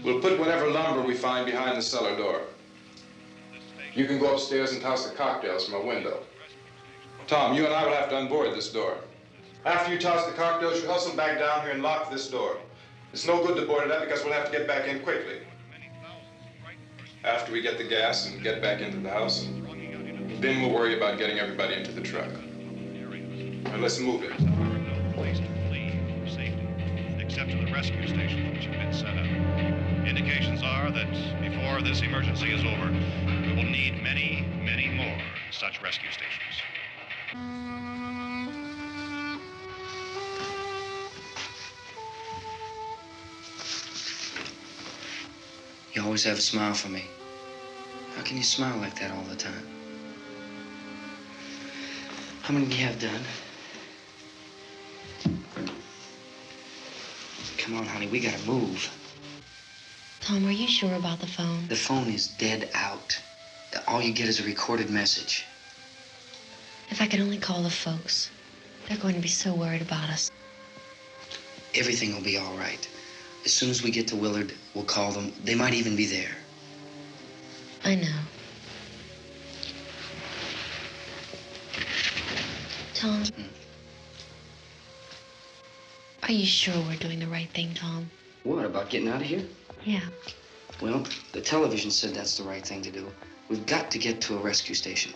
We'll put whatever lumber we find behind the cellar door. You can go upstairs and toss the cocktails from a window. Tom, you and I will have to unboard this door. After you toss the cocktails, you hustle back down here and lock this door. It's no good to board it up because we'll have to get back in quickly. After we get the gas and get back into the house, then we'll worry about getting everybody into the truck. Now let's move it. Place to flee for safety, except step to the rescue stations which have been set up. Indications are that before this emergency is over, we will need many, many more such rescue stations. You always have a smile for me. How can you smile like that all the time? How many do you have done? Come on, honey, we gotta move. Tom, are you sure about the phone? The phone is dead out. All you get is a recorded message. If I could only call the folks. They're going to be so worried about us. Everything will be all right. As soon as we get to Willard, we'll call them. They might even be there. I know. Tom, are you sure we're doing the right thing, Tom? What, about getting out of here? Yeah. Well, the television said that's the right thing to do. We've got to get to a rescue station.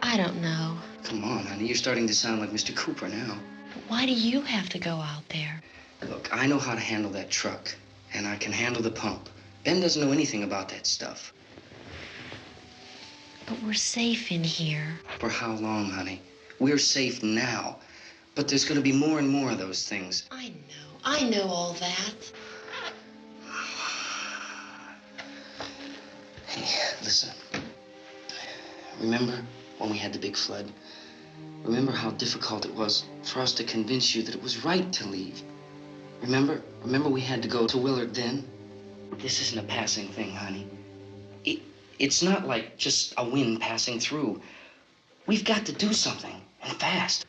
I don't know. Come on, honey, you're starting to sound like Mr. Cooper now. But why do you have to go out there? Look, I know how to handle that truck, and I can handle the pump. Ben doesn't know anything about that stuff. But we're safe in here. For how long, honey? We're safe now. But there's going to be more and more of those things. I know all that. Hey, listen. Remember when we had the big flood? Remember how difficult it was for us to convince you that it was right to leave? Remember we had to go to Willard then? This isn't a passing thing, honey. It's not like just a wind passing through. We've got to do something, and fast.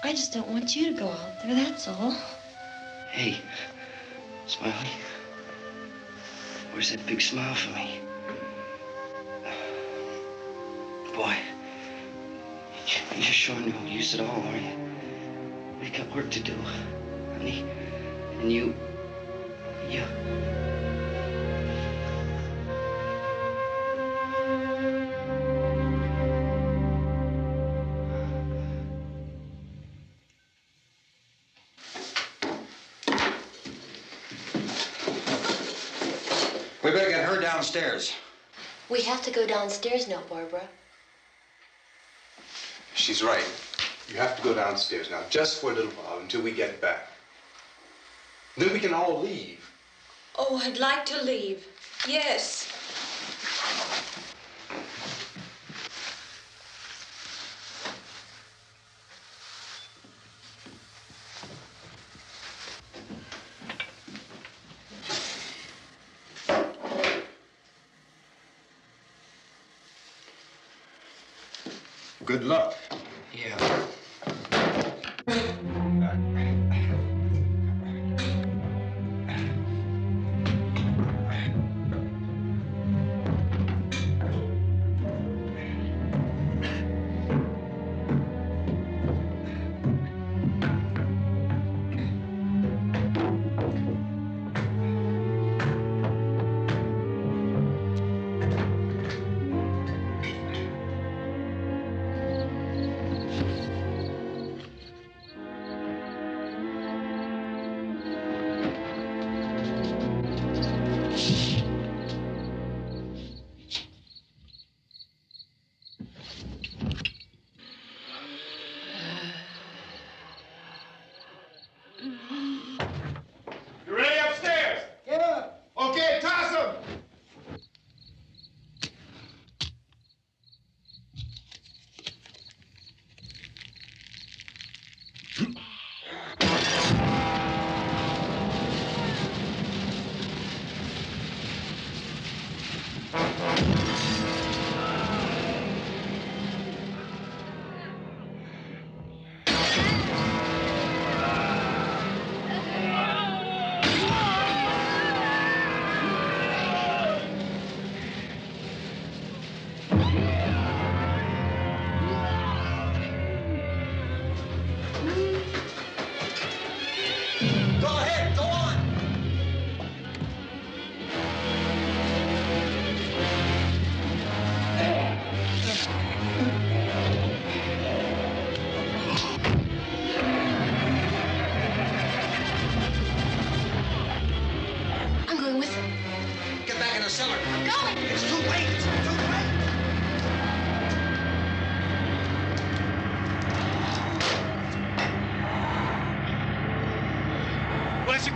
I just don't want you to go out there, that's all. Hey, Smiley, where's that big smile for me? Boy, you're sure no use at all, are you? We've got work to do, honey. And you... We better get her downstairs. We have to go downstairs now, Barbara. She's right. You have to go downstairs now, just for a little while, until we get back. Then we can all leave. Oh, I'd like to leave. Yes. Good luck. Yeah.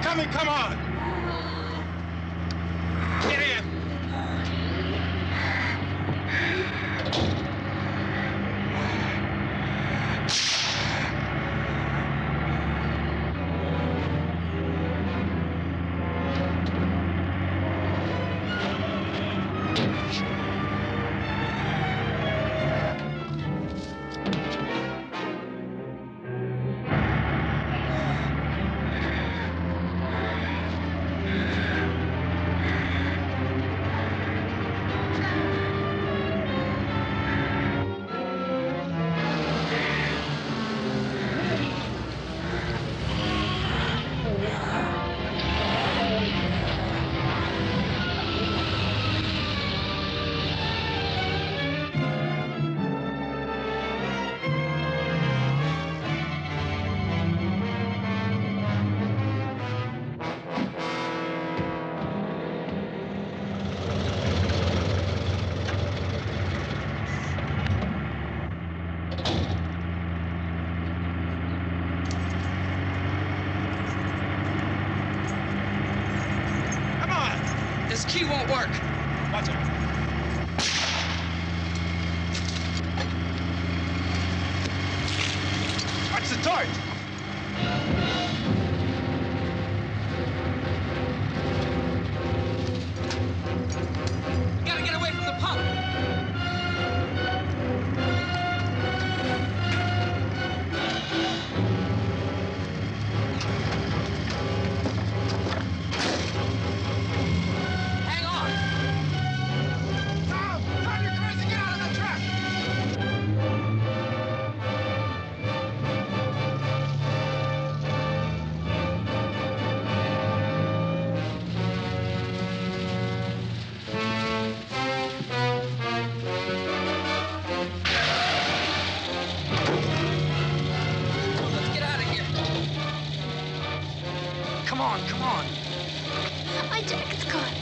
coming, come on! Get in! This key won't work. Watch it. Watch the torch. You gotta get away from the pump. Come on. My jacket's caught.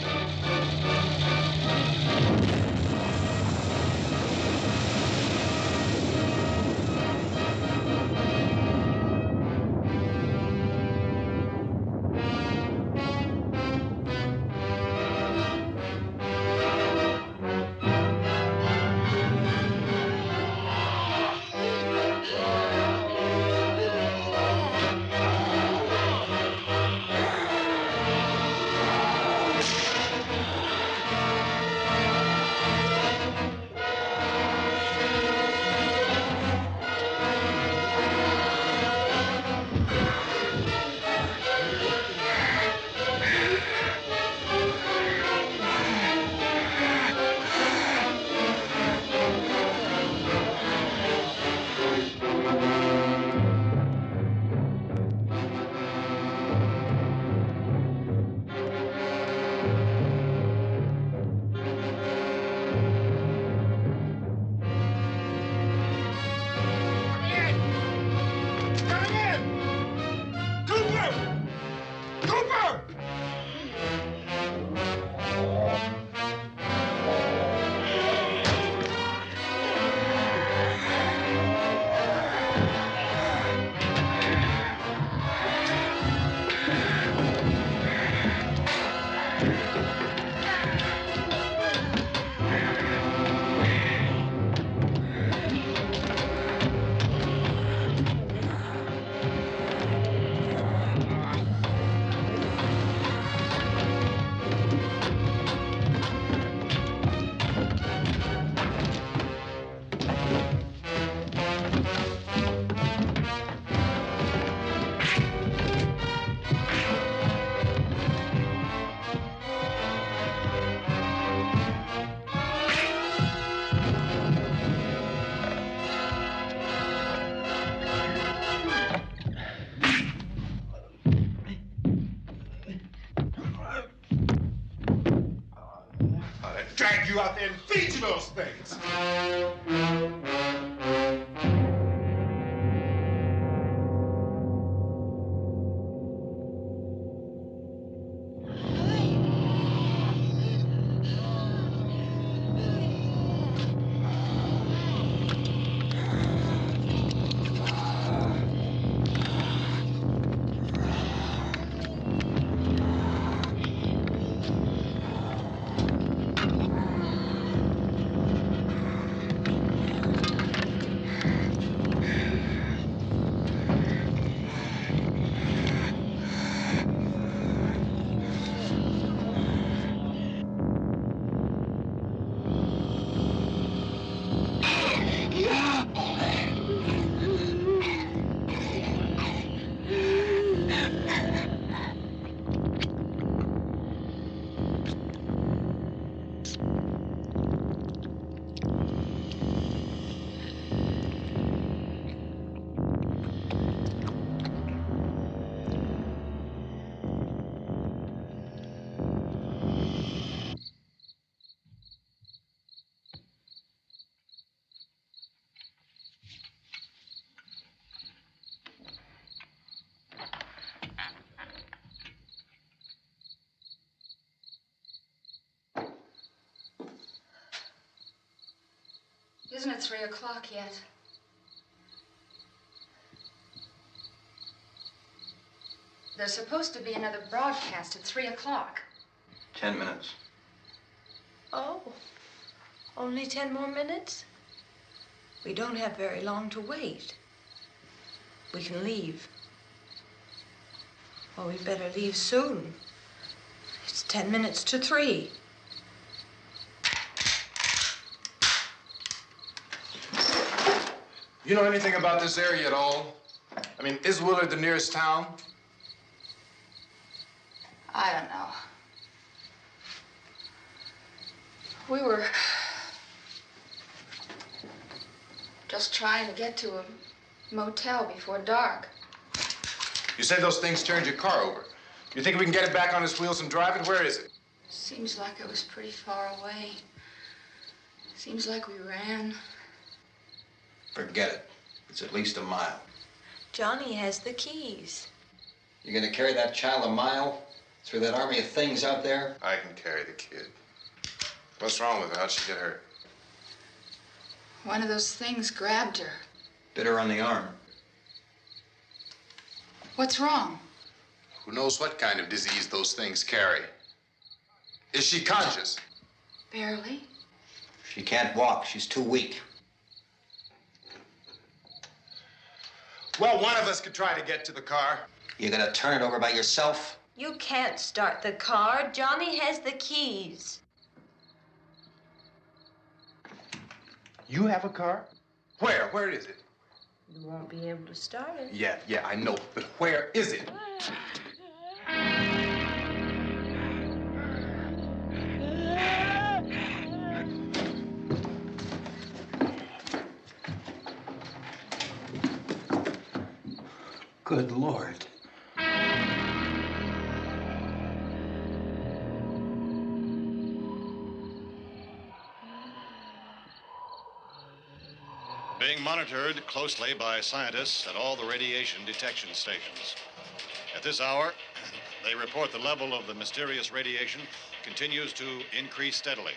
Drag you out there and feed you those things. Isn't it 3 o'clock yet? There's supposed to be another broadcast at 3 o'clock. 10 minutes. Oh, only 10 more minutes? We don't have very long to wait. We can leave. Well, we'd better leave soon. It's 10 minutes to 3. You know anything about this area at all? I mean, is Willard the nearest town? I don't know. We were just trying to get to a motel before dark. You said those things turned your car over. You think we can get it back on its wheels and drive it? Where is it? Seems like it was pretty far away. Seems like we ran. Forget it. It's at least a mile. Johnny has the keys. You gonna carry that child a mile through that army of things out there? I can carry the kid. What's wrong with her? How'd she get hurt? One of those things grabbed her. Bit her on the arm. What's wrong? Who knows what kind of disease those things carry? Is she conscious? Barely. She can't walk. She's too weak. Well, one of us could try to get to the car. You gonna turn it over by yourself? You can't start the car. Johnny has the keys. You have a car? Where? Where is it? You won't be able to start it. Yeah, I know. But where is it? Good Lord. Being monitored closely by scientists at all the radiation detection stations. At this hour, they report the level of the mysterious radiation continues to increase steadily.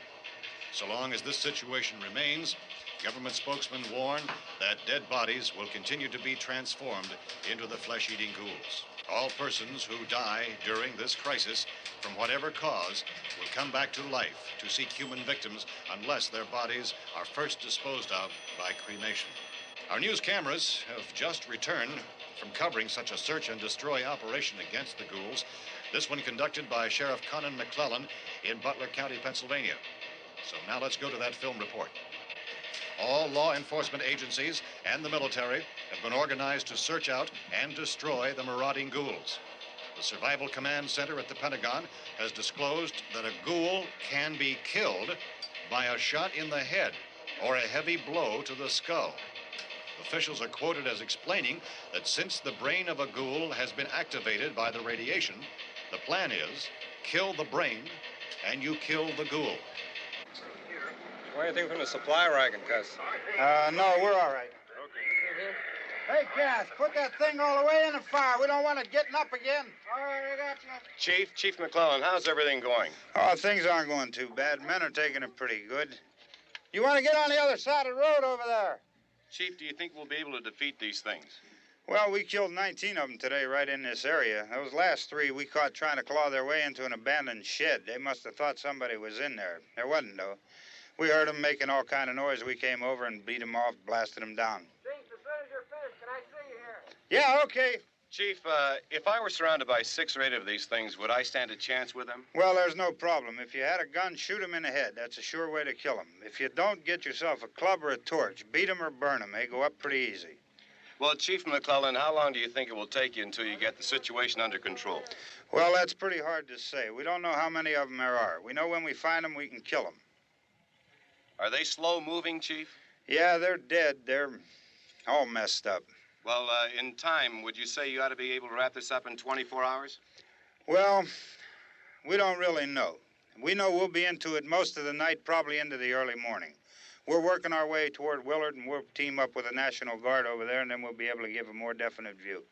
So long as this situation remains, government spokesmen warn that dead bodies will continue to be transformed into the flesh-eating ghouls. All persons who die during this crisis, from whatever cause, will come back to life to seek human victims unless their bodies are first disposed of by cremation. Our news cameras have just returned from covering such a search and destroy operation against the ghouls, this one conducted by Sheriff Conan McClellan in Butler County, Pennsylvania. So now let's go to that film report. All law enforcement agencies and the military have been organized to search out and destroy the marauding ghouls. The Survival Command Center at the Pentagon has disclosed that a ghoul can be killed by a shot in the head or a heavy blow to the skull. Officials are quoted as explaining that since the brain of a ghoul has been activated by the radiation, the plan is kill the brain and you kill the ghoul. Anything from the supply wagon, Cuss? No, we're all right. Hey, Cass, put that thing all the way in the fire. We don't want it getting up again. All right, I got you. Chief McClellan, how's everything going? Oh, things aren't going too bad. Men are taking it pretty good. You want to get on the other side of the road over there? Chief, do you think we'll be able to defeat these things? Well, we killed 19 of them today right in this area. Those last 3 we caught trying to claw their way into an abandoned shed. They must have thought somebody was in there. There wasn't, though. We heard them making all kind of noise. We came over and beat them off, blasted them down. Chief, as soon as you're finished, can I see you here? Yeah, okay. Chief, if I were surrounded by 6 or 8 of these things, would I stand a chance with them? Well, there's no problem. If you had a gun, shoot them in the head. That's a sure way to kill them. If you don't, get yourself a club or a torch. Beat them or burn them. They go up pretty easy. Well, Chief McClellan, how long do you think it will take you until you get the situation under control? Well, that's pretty hard to say. We don't know how many of them there are. We know when we find them, we can kill them. Are they slow-moving, Chief? Yeah, they're dead. They're all messed up. Well, in time, would you say you ought to be able to wrap this up in 24 hours? Well, we don't really know. We know we'll be into it most of the night, probably into the early morning. We're working our way toward Willard, and we'll team up with the National Guard over there, and then we'll be able to give a more definite view.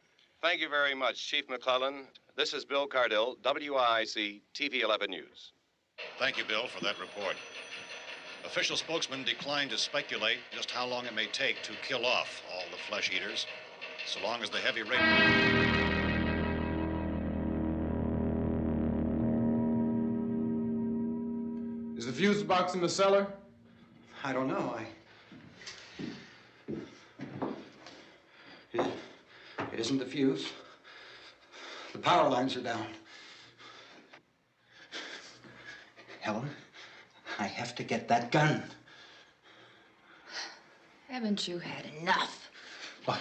Thank you very much, Chief McClellan. This is Bill Cardill, WIC TV 11 News. Thank you, Bill, for that report. Official spokesman declined to speculate just how long it may take to kill off all the flesh eaters, so long as the heavy rain... Is the fuse box in the cellar? I don't know. It isn't the fuse. The power lines are down. Helen, I have to get that gun. Haven't you had enough? Look,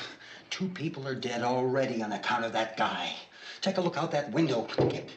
2 people are dead already on account of that guy. Take a look out that window. Get...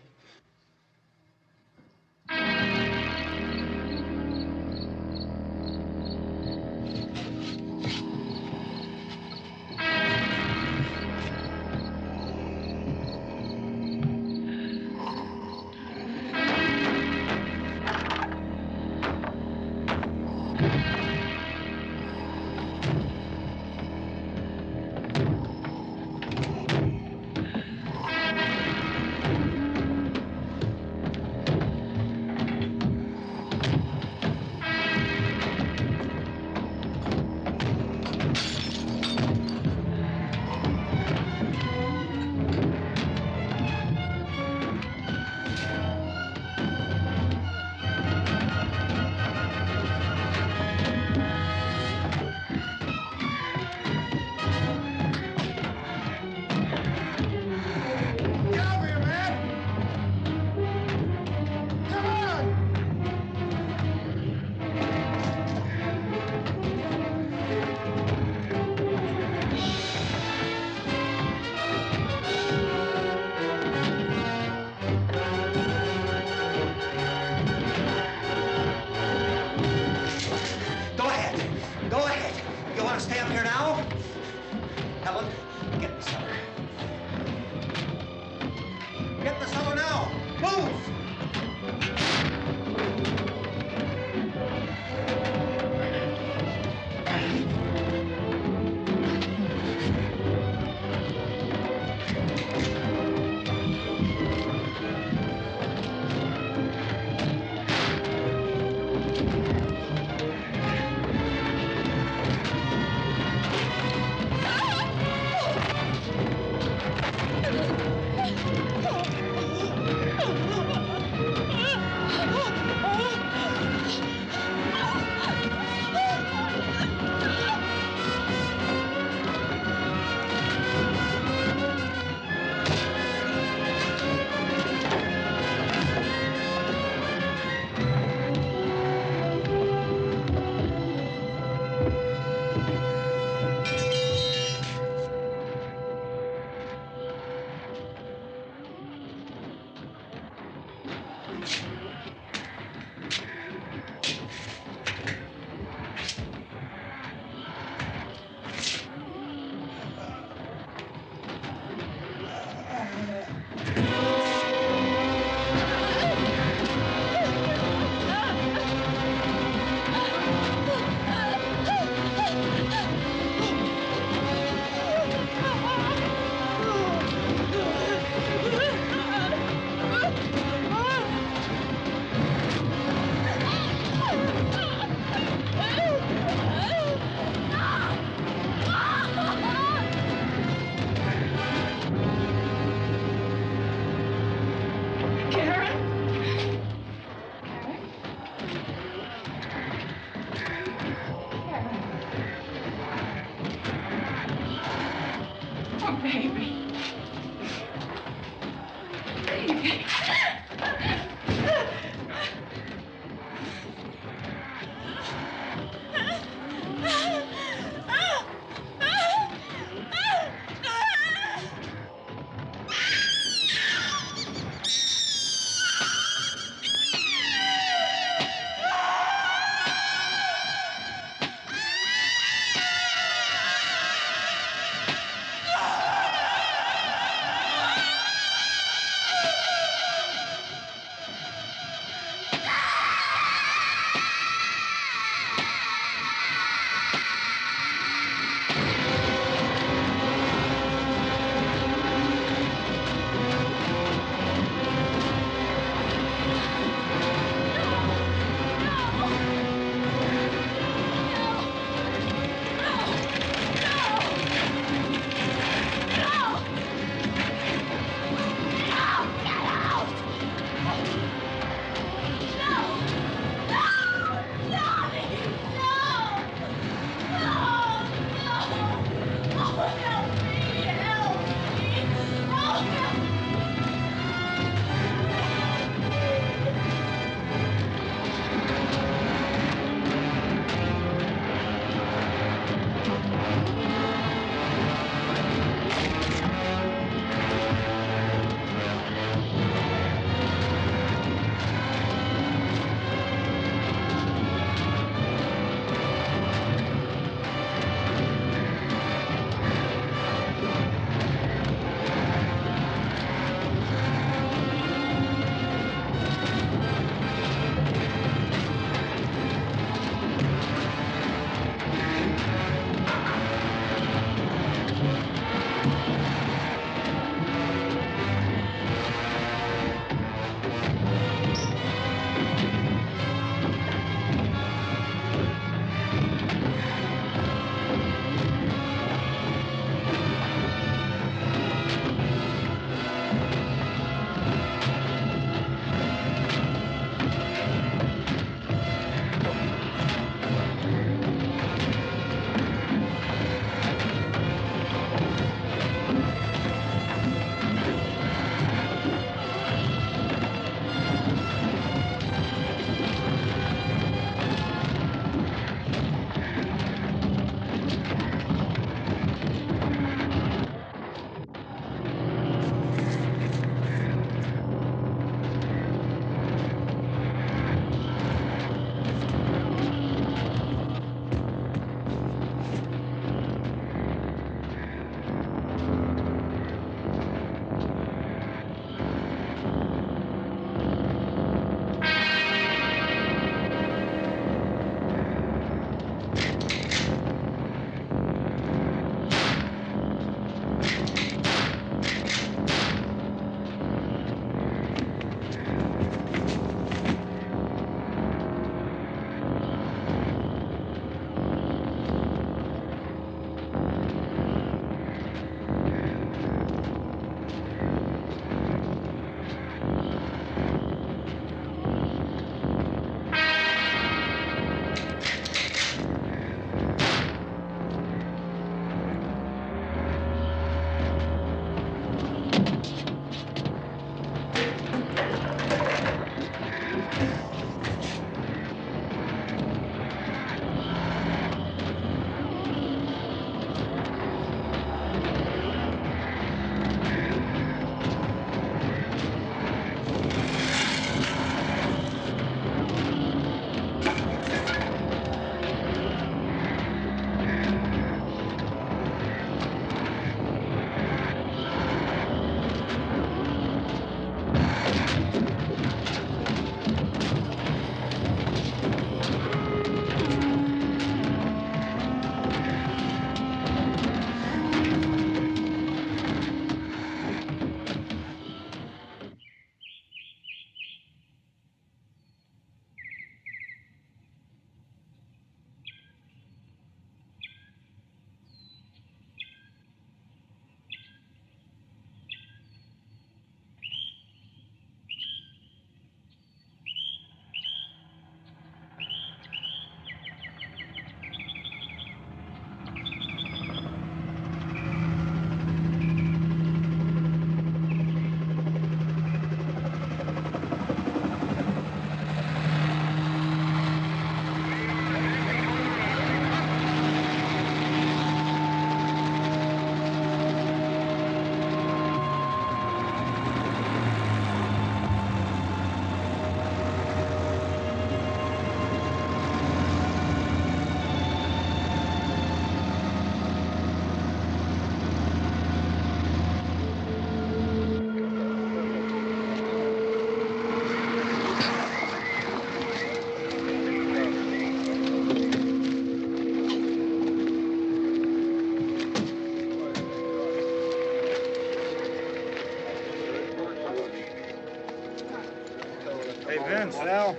Sal.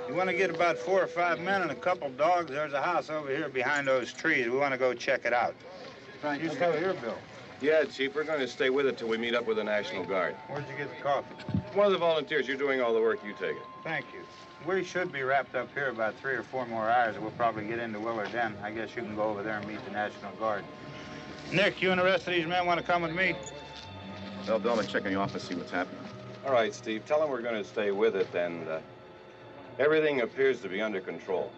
You want to get about 4 or 5 men and a couple dogs? There's a house over here behind those trees. We want to go check it out. You stay here, Bill. Yeah, Chief, we're going to stay with it till we meet up with the National Guard. Where'd you get the coffee? One of the volunteers. You're doing all the work. You take it. Thank you. We should be wrapped up here about 3 or 4 more hours. We'll probably get into Willard Den. I guess you can go over there and meet the National Guard. Nick, you and the rest of these men want to come with me? Well, Bill, I'm checking the office, see what's happening. All right, Steve. Tell them we're going to stay with it, and everything appears to be under control.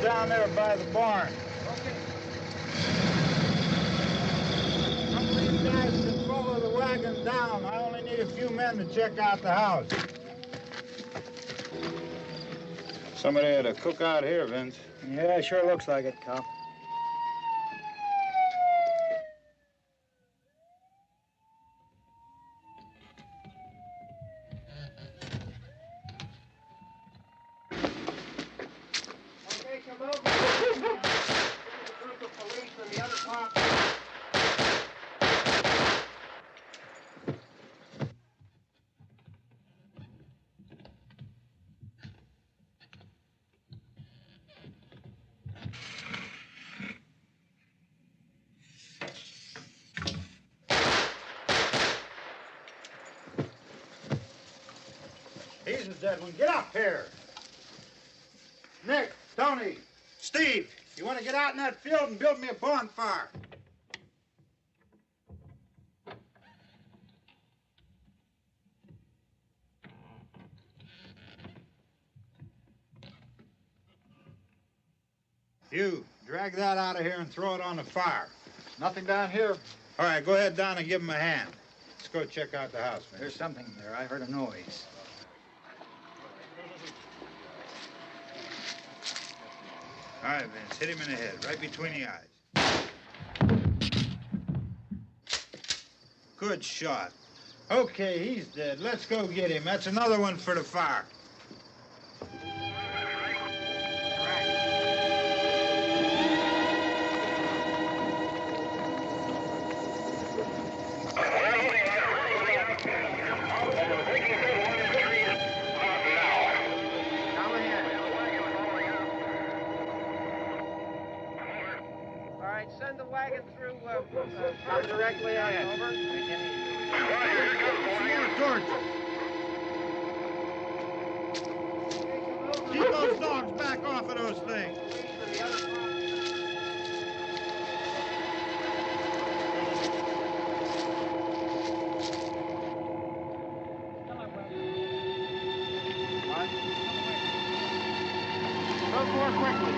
Down there by the barn. Okay. Some of these guys can follow the wagon down. I only need a few men to check out the house. Somebody had a cookout here, Vince. Yeah, sure looks like it, Carl. He's a dead one. Get up here. Nick, Tony, Steve, you want to get out in that field and build me a bonfire? You, drag that out of here and throw it on the fire. Nothing down here. All right, go ahead down and give him a hand. Let's go check out the house, man. There's something there. I heard a noise. All right, Vince, hit him in the head, right between the eyes. Good shot. Okay, he's dead. Let's go get him. That's another one for the fire. Send the wagon through directly out. Over. More torch. Keep those dogs back off of those things. Go more quickly.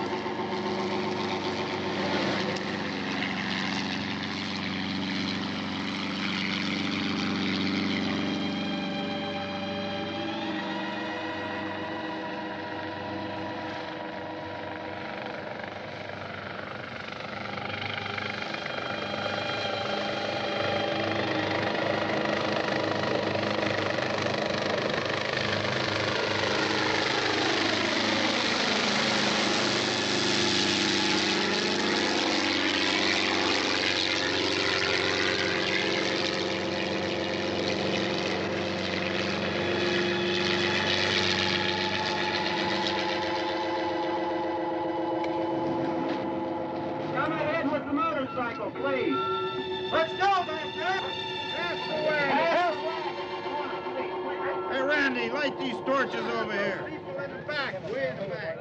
Please. Let's go back there. That's the way. Hey, Randy, light these torches over here. People in the back, way in the back.